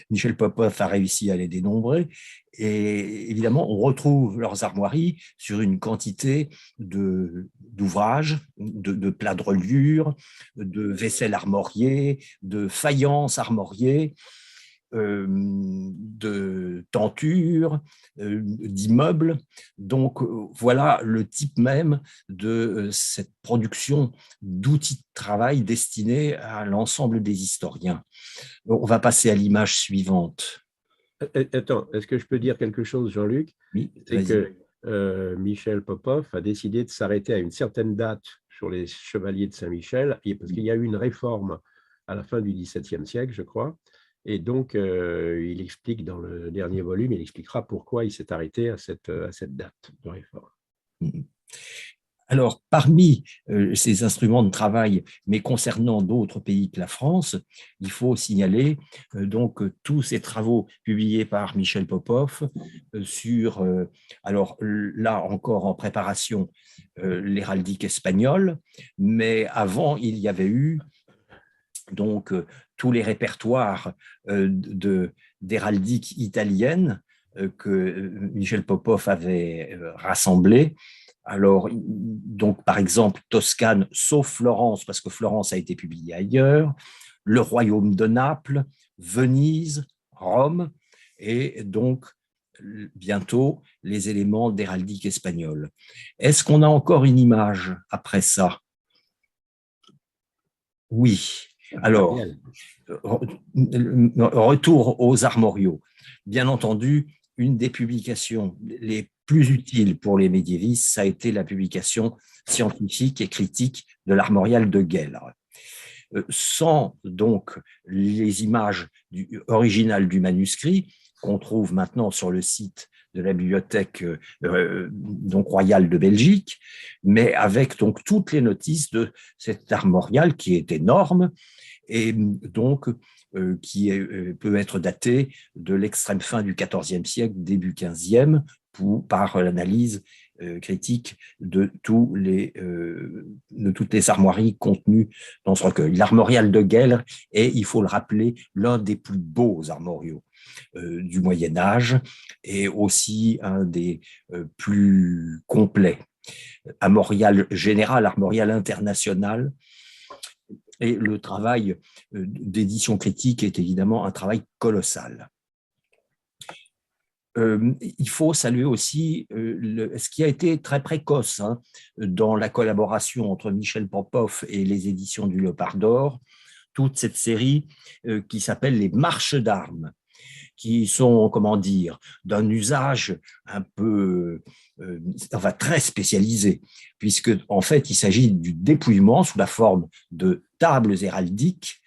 Michel Popov a réussi à les dénombrer. Et évidemment, on retrouve leurs armoiries sur une quantité d'ouvrages, de plats de reliure, de vaisselle armoriée, de faïences armoriées, de tentures, d'immeubles. Donc, voilà le type même de cette production d'outils de travail destinés à l'ensemble des historiens. On va passer à l'image suivante. Attends, est-ce que je peux dire quelque chose, Jean-Luc? Oui, c'est que Michel Popov a décidé de s'arrêter à une certaine date sur les chevaliers de Saint-Michel, parce qu'il y a eu une réforme à la fin du XVIIe siècle, je crois. Et donc, il explique dans le dernier volume, il expliquera pourquoi il s'est arrêté à cette date de réforme. Alors, parmi ces instruments de travail, mais concernant d'autres pays que la France, il faut signaler donc tous ces travaux publiés par Michel Popov sur, alors là encore en préparation, l'héraldique espagnole, mais avant, il y avait eu donc tous les répertoires d'héraldique italienne que Michel Popov avait rassemblées. Alors, donc, par exemple, Toscane, sauf Florence, parce que Florence a été publiée ailleurs, le royaume de Naples, Venise, Rome, et donc bientôt les éléments d'héraldique espagnole. Est-ce qu'on a encore une image après ça? Oui. Alors, retour aux armoriaux. Bien entendu, une des publications les plus utiles pour les médiévistes, ça a été la publication scientifique et critique de l'armorial de Gueldre. Sans donc les images originales du manuscrit, qu'on trouve maintenant sur le site de la bibliothèque donc royale de Belgique, mais avec donc toutes les notices de cet armorial qui est énorme et donc qui peut être daté de l'extrême fin du XIVe siècle, début XVe, par l'analyse critique de toutes les armoiries contenues dans ce recueil. L'armorial de Gueldre est, il faut le rappeler, l'un des plus beaux armoriaux du Moyen-Âge et aussi un des plus complets. Armorial général, armorial international. Et le travail d'édition critique est évidemment un travail colossal. Il faut saluer aussi ce qui a été très précoce dans la collaboration entre Michel Popov et les éditions du Léopard d'Or, toute cette série qui s'appelle les marches d'armes, qui sont, comment dire, d'un usage un peu, très spécialisé, puisque en fait, il s'agit du dépouillement sous la forme de tables héraldiques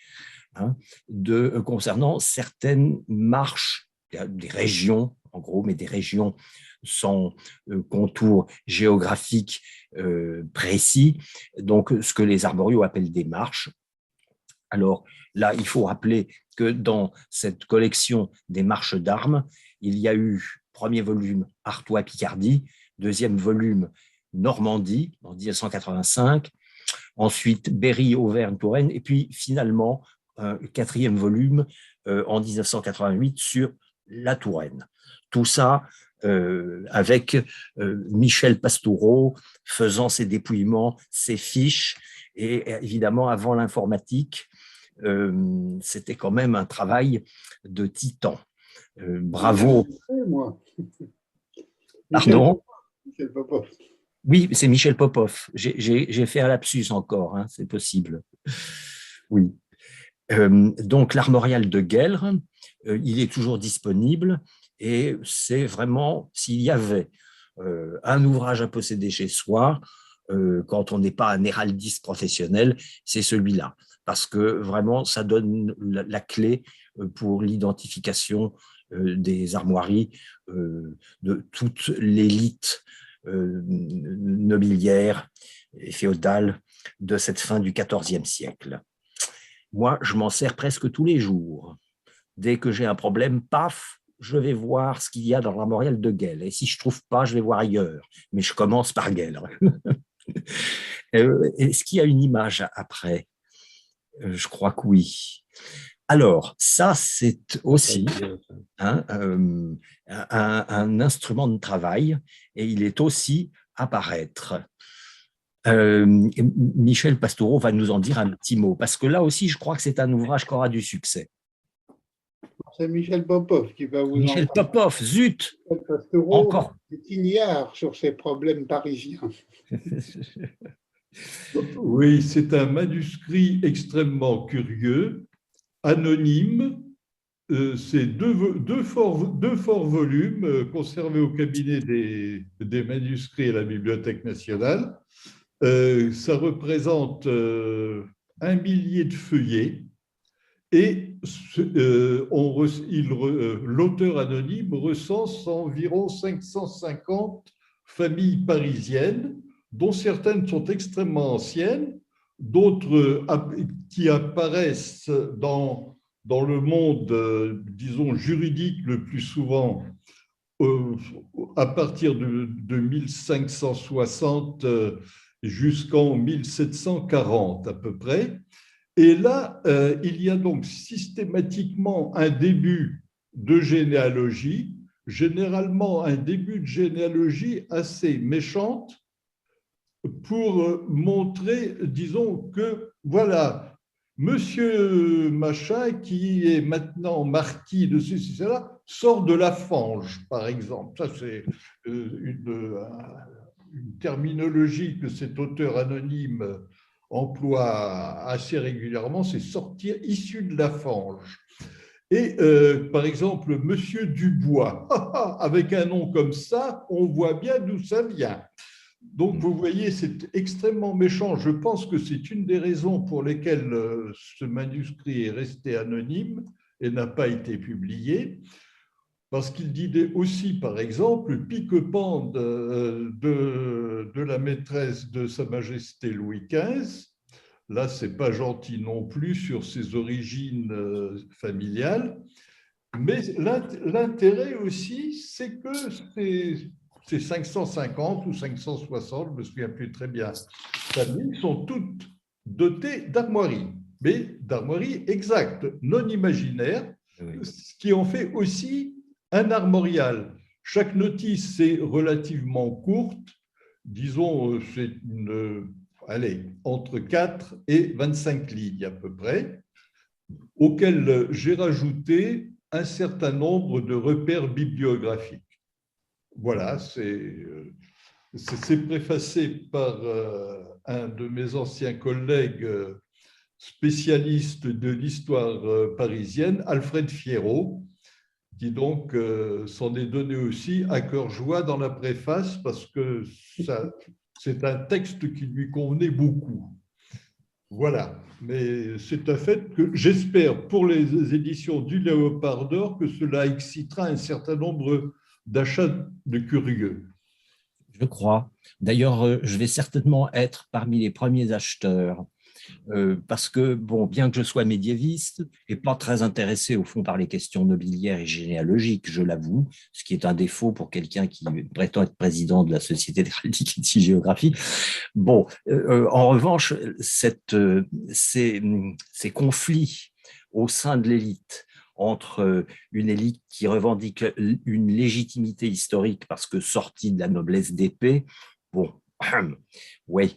concernant certaines marches, des régions, en gros, mais des régions sans contour géographique précis, donc ce que les armoriaux appellent des marches. Alors là, il faut rappeler que dans cette collection des marches d'armes, il y a eu premier volume Artois-Picardie, deuxième volume Normandie en 1985, ensuite Berry, Auvergne, Touraine, et puis finalement un quatrième volume en 1988 sur la Touraine. Tout ça avec Michel Pastoureau faisant ses dépouillements, ses fiches, et évidemment avant l'informatique, c'était quand même un travail de titan. Bravo. Moi. Pardon? Michel Popov. Oui, c'est Michel Popov. J'ai fait un lapsus encore, c'est possible. Oui. Donc, l'armorial de Gueldre, il est toujours disponible et c'est vraiment, s'il y avait un ouvrage à posséder chez soi, quand on n'est pas un héraldiste professionnel, c'est celui-là. Parce que vraiment, ça donne la clé pour l'identification des armoiries de toute l'élite nobiliaire et féodale de cette fin du XIVe siècle. Moi, je m'en sers presque tous les jours. Dès que j'ai un problème, paf, je vais voir ce qu'il y a dans l'armorial de Gueldre. Et si je ne trouve pas, je vais voir ailleurs. Mais je commence par Gueldre. Est-ce qu'il y a une image après? Je crois que oui. Alors, ça, c'est aussi un instrument de travail et il est aussi à paraître. Michel Pastoureau va nous en dire un petit mot, parce que là aussi, je crois que c'est un ouvrage qui aura du succès. C'est Michel Popov qui va vous Michel Popov, zut! Michel Pastoureau Encore. est ignare sur ses problèmes parisiens. Oui, c'est un manuscrit extrêmement curieux, anonyme. C'est deux forts volumes conservés au cabinet des manuscrits à la Bibliothèque nationale. Ça représente 1 millier de feuillets et l'auteur anonyme recense environ 550 familles parisiennes, dont certaines sont extrêmement anciennes, d'autres qui apparaissent dans le monde, disons, juridique le plus souvent à partir de 1560 jusqu'en 1740 à peu près. Et là, il y a donc systématiquement un début de généalogie généralement un début de généalogie assez méchante pour montrer, disons, que voilà, monsieur machin, qui est maintenant marquis de ceci, cela, sort de la fange, par exemple. Ça, c'est une terminologie que cet auteur anonyme emploie assez régulièrement, c'est sortir issu de la fange. Et par exemple, monsieur Dubois, avec un nom comme ça, on voit bien d'où ça vient. Donc, vous voyez, c'est extrêmement méchant. Je pense que c'est une des raisons pour lesquelles ce manuscrit est resté anonyme et n'a pas été publié, parce qu'il dit aussi, par exemple, pique-pende de la maîtresse de Sa Majesté Louis XV. Là, ce n'est pas gentil non plus sur ses origines familiales. Mais l'intérêt aussi, c'est que ces 550 ou 560, je ne me souviens plus très bien, familles sont toutes dotées d'armoiries, mais d'armoiries exactes, non imaginaires, ce qui en fait aussi un armorial. Chaque notice est relativement courte, disons, c'est entre 4 et 25 lignes à peu près, auxquelles j'ai rajouté un certain nombre de repères bibliographiques. Voilà, c'est préfacé par un de mes anciens collègues spécialistes de l'histoire parisienne, Alfred Fierot, qui donc s'en est donné aussi à cœur joie dans la préface parce que c'est un texte qui lui convenait beaucoup. Voilà, mais c'est un fait que j'espère pour les éditions du Léopard d'Or que cela excitera un certain nombre d'achats de curieux. Je crois. D'ailleurs, je vais certainement être parmi les premiers acheteurs parce que, bon, bien que je sois médiéviste et pas très intéressé au fond par les questions nobiliaires et généalogiques, je l'avoue, ce qui est un défaut pour quelqu'un qui prétend être président de la Société de critique et de géographie. Bon, en revanche, ces conflits au sein de l'élite entre une élite qui revendique une légitimité historique parce que sortie de la noblesse d'épée, bon, oui.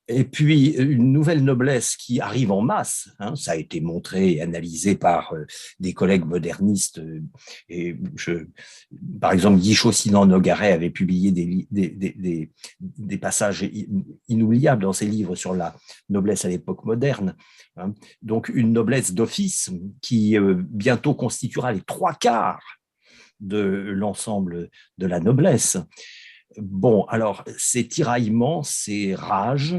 Et puis, une nouvelle noblesse qui arrive en masse, hein, ça a été montré et analysé par des collègues modernistes. Par exemple, Guy Chaussinan-Nogaret avait publié des passages inoubliables dans ses livres sur la noblesse à l'époque moderne. Hein. Donc, une noblesse d'office qui bientôt constituera les 3/4 de l'ensemble de la noblesse. Bon, alors, ces tiraillements, ces rages,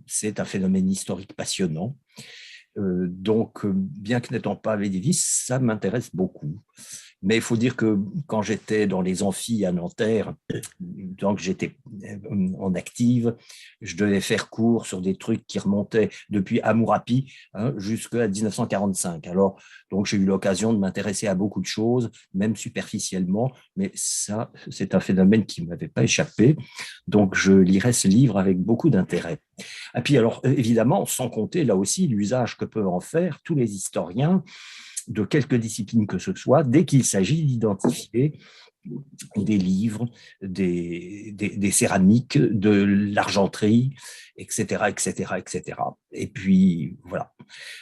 c'est un phénomène historique passionnant. Donc, bien que n'étant pas médiéviste, ça m'intéresse beaucoup. Mais il faut dire que quand j'étais dans les amphis à Nanterre, tant que j'étais en active, je devais faire cours sur des trucs qui remontaient depuis Hammurapi jusqu'à 1945. Alors, donc j'ai eu l'occasion de m'intéresser à beaucoup de choses, même superficiellement, mais ça, c'est un phénomène qui ne m'avait pas échappé. Donc, je lirai ce livre avec beaucoup d'intérêt. Et puis, alors, évidemment, sans compter là aussi l'usage que peuvent en faire tous les historiens de quelque discipline que ce soit, dès qu'il s'agit d'identifier des livres, des céramiques, de l'argenterie, etc., etc., etc. Et puis, voilà.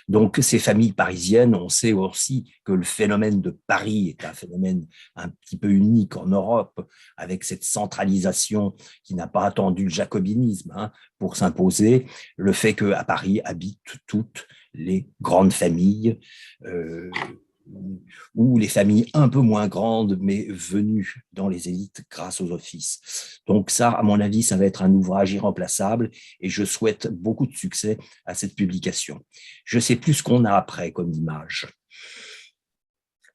Donc, ces familles parisiennes, on sait aussi que le phénomène de Paris est un phénomène un petit peu unique en Europe, avec cette centralisation qui n'a pas attendu le jacobinisme pour s'imposer, le fait qu'à Paris habitent toutes les grandes familles, ou les familles un peu moins grandes, mais venues dans les élites grâce aux offices. Donc ça, à mon avis, ça va être un ouvrage irremplaçable et je souhaite beaucoup de succès à cette publication. Je sais plus ce qu'on a après comme image.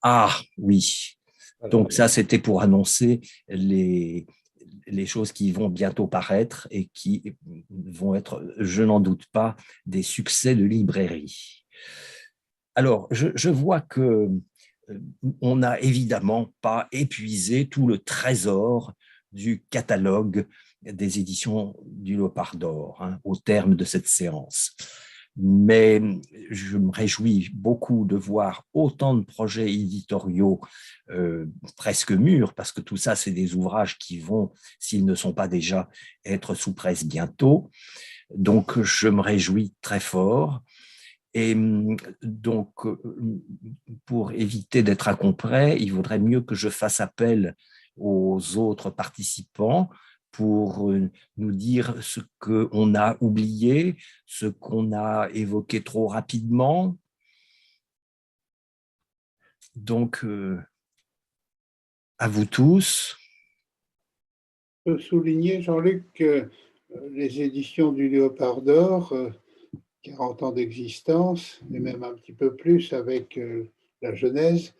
Ah oui, donc ça, c'était pour annoncer les choses qui vont bientôt paraître et qui vont être, je n'en doute pas, des succès de librairie. Alors, je vois que on n'a évidemment pas épuisé tout le trésor du catalogue des éditions du Léopard d'Or au terme de cette séance. Mais je me réjouis beaucoup de voir autant de projets éditoriaux presque mûrs, parce que tout ça, c'est des ouvrages qui vont, s'ils ne sont pas déjà, être sous presse bientôt. Donc, je me réjouis très fort. Et donc, pour éviter d'être incomplet, il vaudrait mieux que je fasse appel aux autres participants pour nous dire ce qu'on a oublié, ce qu'on a évoqué trop rapidement. Donc, à vous tous. Je peux souligner, Jean-Luc, que les éditions du Léopard d'Or, 40 ans d'existence, et même un petit peu plus avec la Genèse,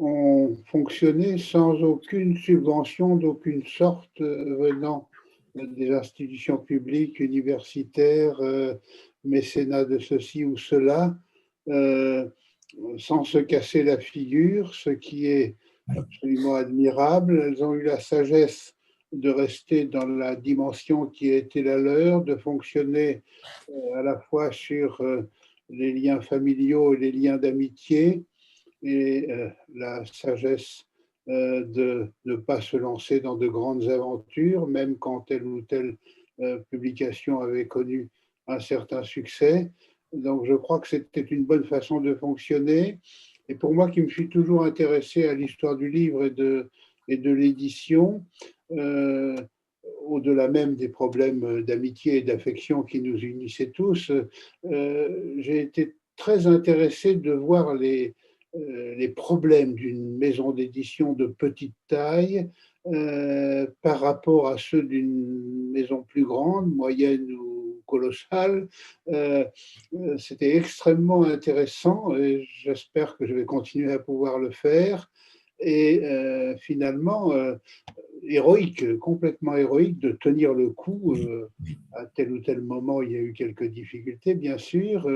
ont fonctionné sans aucune subvention d'aucune sorte venant des institutions publiques, universitaires, mécénat de ceci ou cela, sans se casser la figure, ce qui est absolument admirable. Elles ont eu la sagesse de rester dans la dimension qui a été la leur, de fonctionner à la fois sur les liens familiaux et les liens d'amitié, et la sagesse de ne pas se lancer dans de grandes aventures, même quand telle ou telle publication avait connu un certain succès. Donc je crois que c'était une bonne façon de fonctionner. Et pour moi qui me suis toujours intéressé à l'histoire du livre et de l'édition, au-delà même des problèmes d'amitié et d'affection qui nous unissaient tous, j'ai été très intéressé de voir les problèmes d'une maison d'édition de petite taille par rapport à ceux d'une maison plus grande, moyenne ou colossale. C'était extrêmement intéressant et j'espère que je vais continuer à pouvoir le faire. Et finalement, héroïque, complètement héroïque de tenir le coup. À tel ou tel moment, il y a eu quelques difficultés, bien sûr.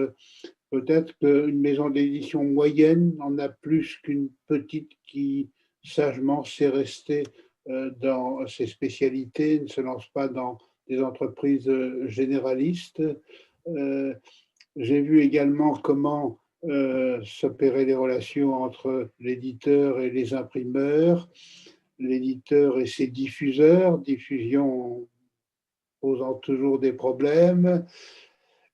Peut-être qu'une maison d'édition moyenne en a plus qu'une petite qui sagement sait rester dans ses spécialités, ne se lance pas dans des entreprises généralistes. J'ai vu également comment s'opéraient les relations entre l'éditeur et les imprimeurs, l'éditeur et ses diffuseurs, diffusion posant toujours des problèmes,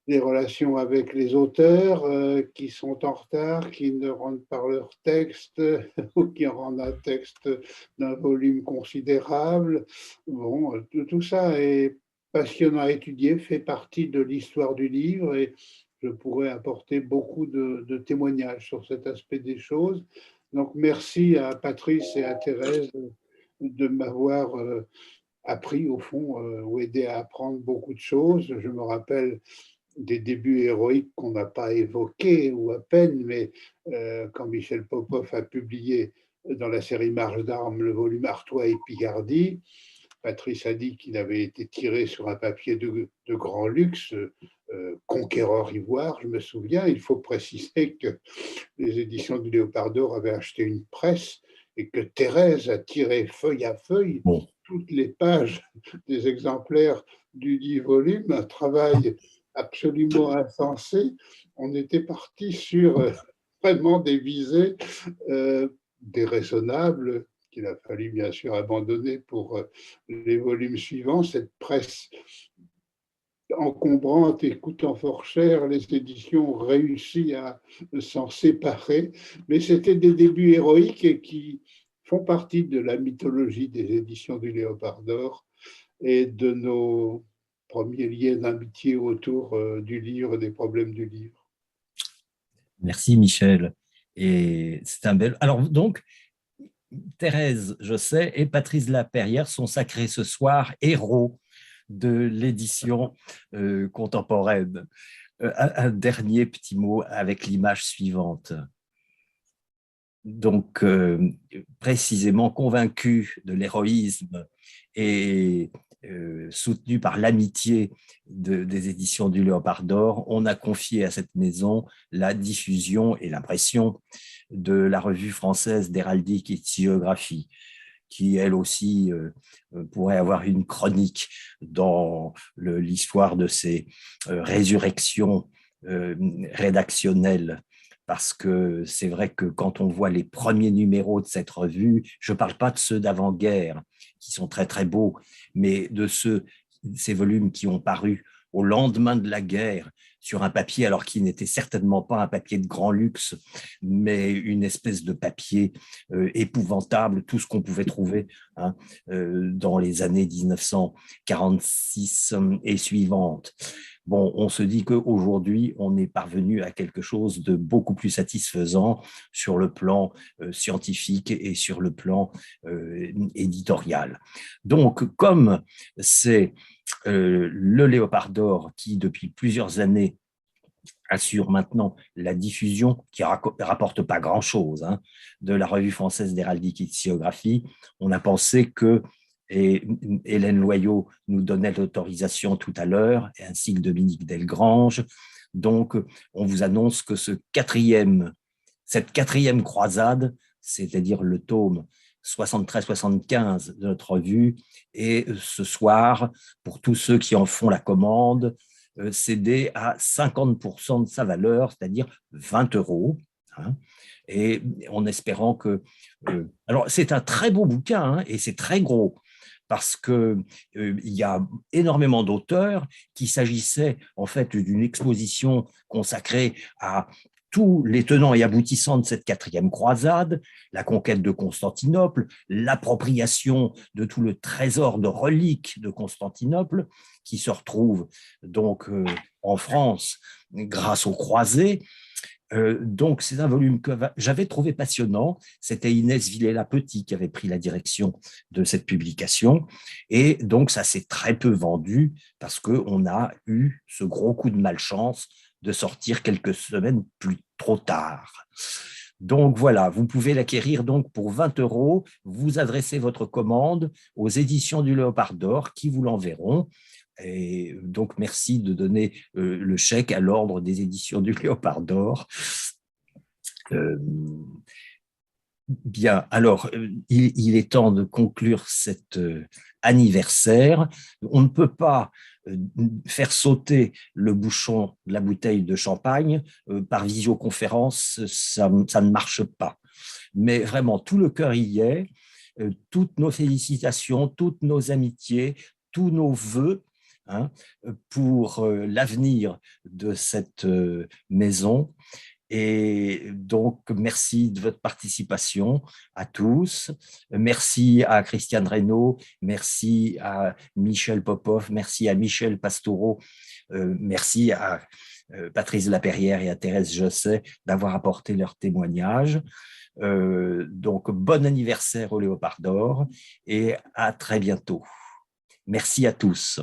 les relations avec les auteurs qui sont en retard, qui ne rendent pas leur texte ou qui rendent un texte d'un volume considérable. Bon, tout ça est passionnant à étudier, fait partie de l'histoire du livre et je pourrais apporter beaucoup de témoignages sur cet aspect des choses. Donc, merci à Patrice et à Thérèse de m'avoir appris, au fond, ou aidé à apprendre beaucoup de choses. Je me rappelle des débuts héroïques qu'on n'a pas évoqués, ou à peine, mais quand Michel Popov a publié dans la série Marche d'armes le volume Artois et Picardie, Patrice a dit qu'il avait été tiré sur un papier de grand luxe, Conquérant Ivoire, je me souviens. Il faut préciser que les éditions du Léopard d'Or avaient acheté une presse et que Thérèse a tiré feuille à feuille toutes les pages des exemplaires du 10 volumes, un travail absolument insensé. On était parti sur vraiment des visées déraisonnables qu'il a fallu bien sûr abandonner pour les volumes suivants. Cette presse encombrante et coûtant fort cher, les éditions ont réussi à s'en séparer, mais c'était des débuts héroïques et qui font partie de la mythologie des éditions du Léopard d'Or et de nos premiers liens d'amitié autour du livre, des problèmes du livre. Merci Michel. Et c'est un bel. Alors donc, Thérèse, je sais, et Patrice Laperrière sont sacrés ce soir héros de l'édition contemporaine. Un dernier petit mot avec l'image suivante. Donc, précisément convaincu de l'héroïsme et soutenu par l'amitié des éditions du Léopard d'Or, on a confié à cette maison la diffusion et l'impression de la revue française d'héraldique et de géographie. qui elle aussi pourrait avoir une chronique dans l'histoire de ces résurrections rédactionnelles, parce que c'est vrai que quand on voit les premiers numéros de cette revue, je ne parle pas de ceux d'avant-guerre, qui sont très très beaux, mais de ces volumes qui ont paru au lendemain de la guerre, sur un papier, alors qui n'était certainement pas un papier de grand luxe, mais une espèce de papier épouvantable, tout ce qu'on pouvait trouver dans les années 1946 et suivantes. Bon, on se dit qu'aujourd'hui, on est parvenu à quelque chose de beaucoup plus satisfaisant sur le plan scientifique et sur le plan éditorial. Donc, comme c'est le Léopard d'or qui, depuis plusieurs années, assure maintenant la diffusion, qui ne rapporte pas grand-chose, de la Revue française d'héraldique et de sciagraphie, on a pensé que, et Hélène Loyot nous donnait l'autorisation tout à l'heure, ainsi que Dominique Delgrange, donc on vous annonce que cette quatrième croisade, c'est-à-dire le tome 73-75 de notre revue, et ce soir, pour tous ceux qui en font la commande, cédé à 50% de sa valeur, c'est-à-dire 20 €, et en espérant que... alors, c'est un très beau bouquin, et c'est très gros, parce qu'il y a énormément d'auteurs, qu'il s'agissait en fait d'une exposition consacrée à tous les tenants et aboutissants de cette quatrième croisade, la conquête de Constantinople, l'appropriation de tout le trésor de reliques de Constantinople, qui se retrouve donc en France grâce aux croisés. Donc, c'est un volume que j'avais trouvé passionnant. C'était Inès Villela-Petit qui avait pris la direction de cette publication. Et donc, ça s'est très peu vendu parce qu'on a eu ce gros coup de malchance de sortir quelques semaines trop tard. Donc voilà, vous pouvez l'acquérir donc pour 20 €. Vous adressez votre commande aux éditions du Léopard d'or qui vous l'enverront. Et donc, merci de donner le chèque à l'ordre des éditions du Léopard d'or. Bien, alors, il est temps de conclure cet anniversaire. On ne peut pas faire sauter le bouchon de la bouteille de champagne par visioconférence, ça ne marche pas. Mais vraiment, tout le cœur y est. Toutes nos félicitations, toutes nos amitiés, tous nos vœux pour l'avenir de cette maison. Et donc, merci de votre participation à tous. Merci à Christiane Reynaud, merci à Michel Popov, merci à Michel Pastoureau, merci à Patrice Laperrière et à Thérèse Josset d'avoir apporté leur témoignage. Donc, bon anniversaire au Léopard d'or et à très bientôt. Merci à tous.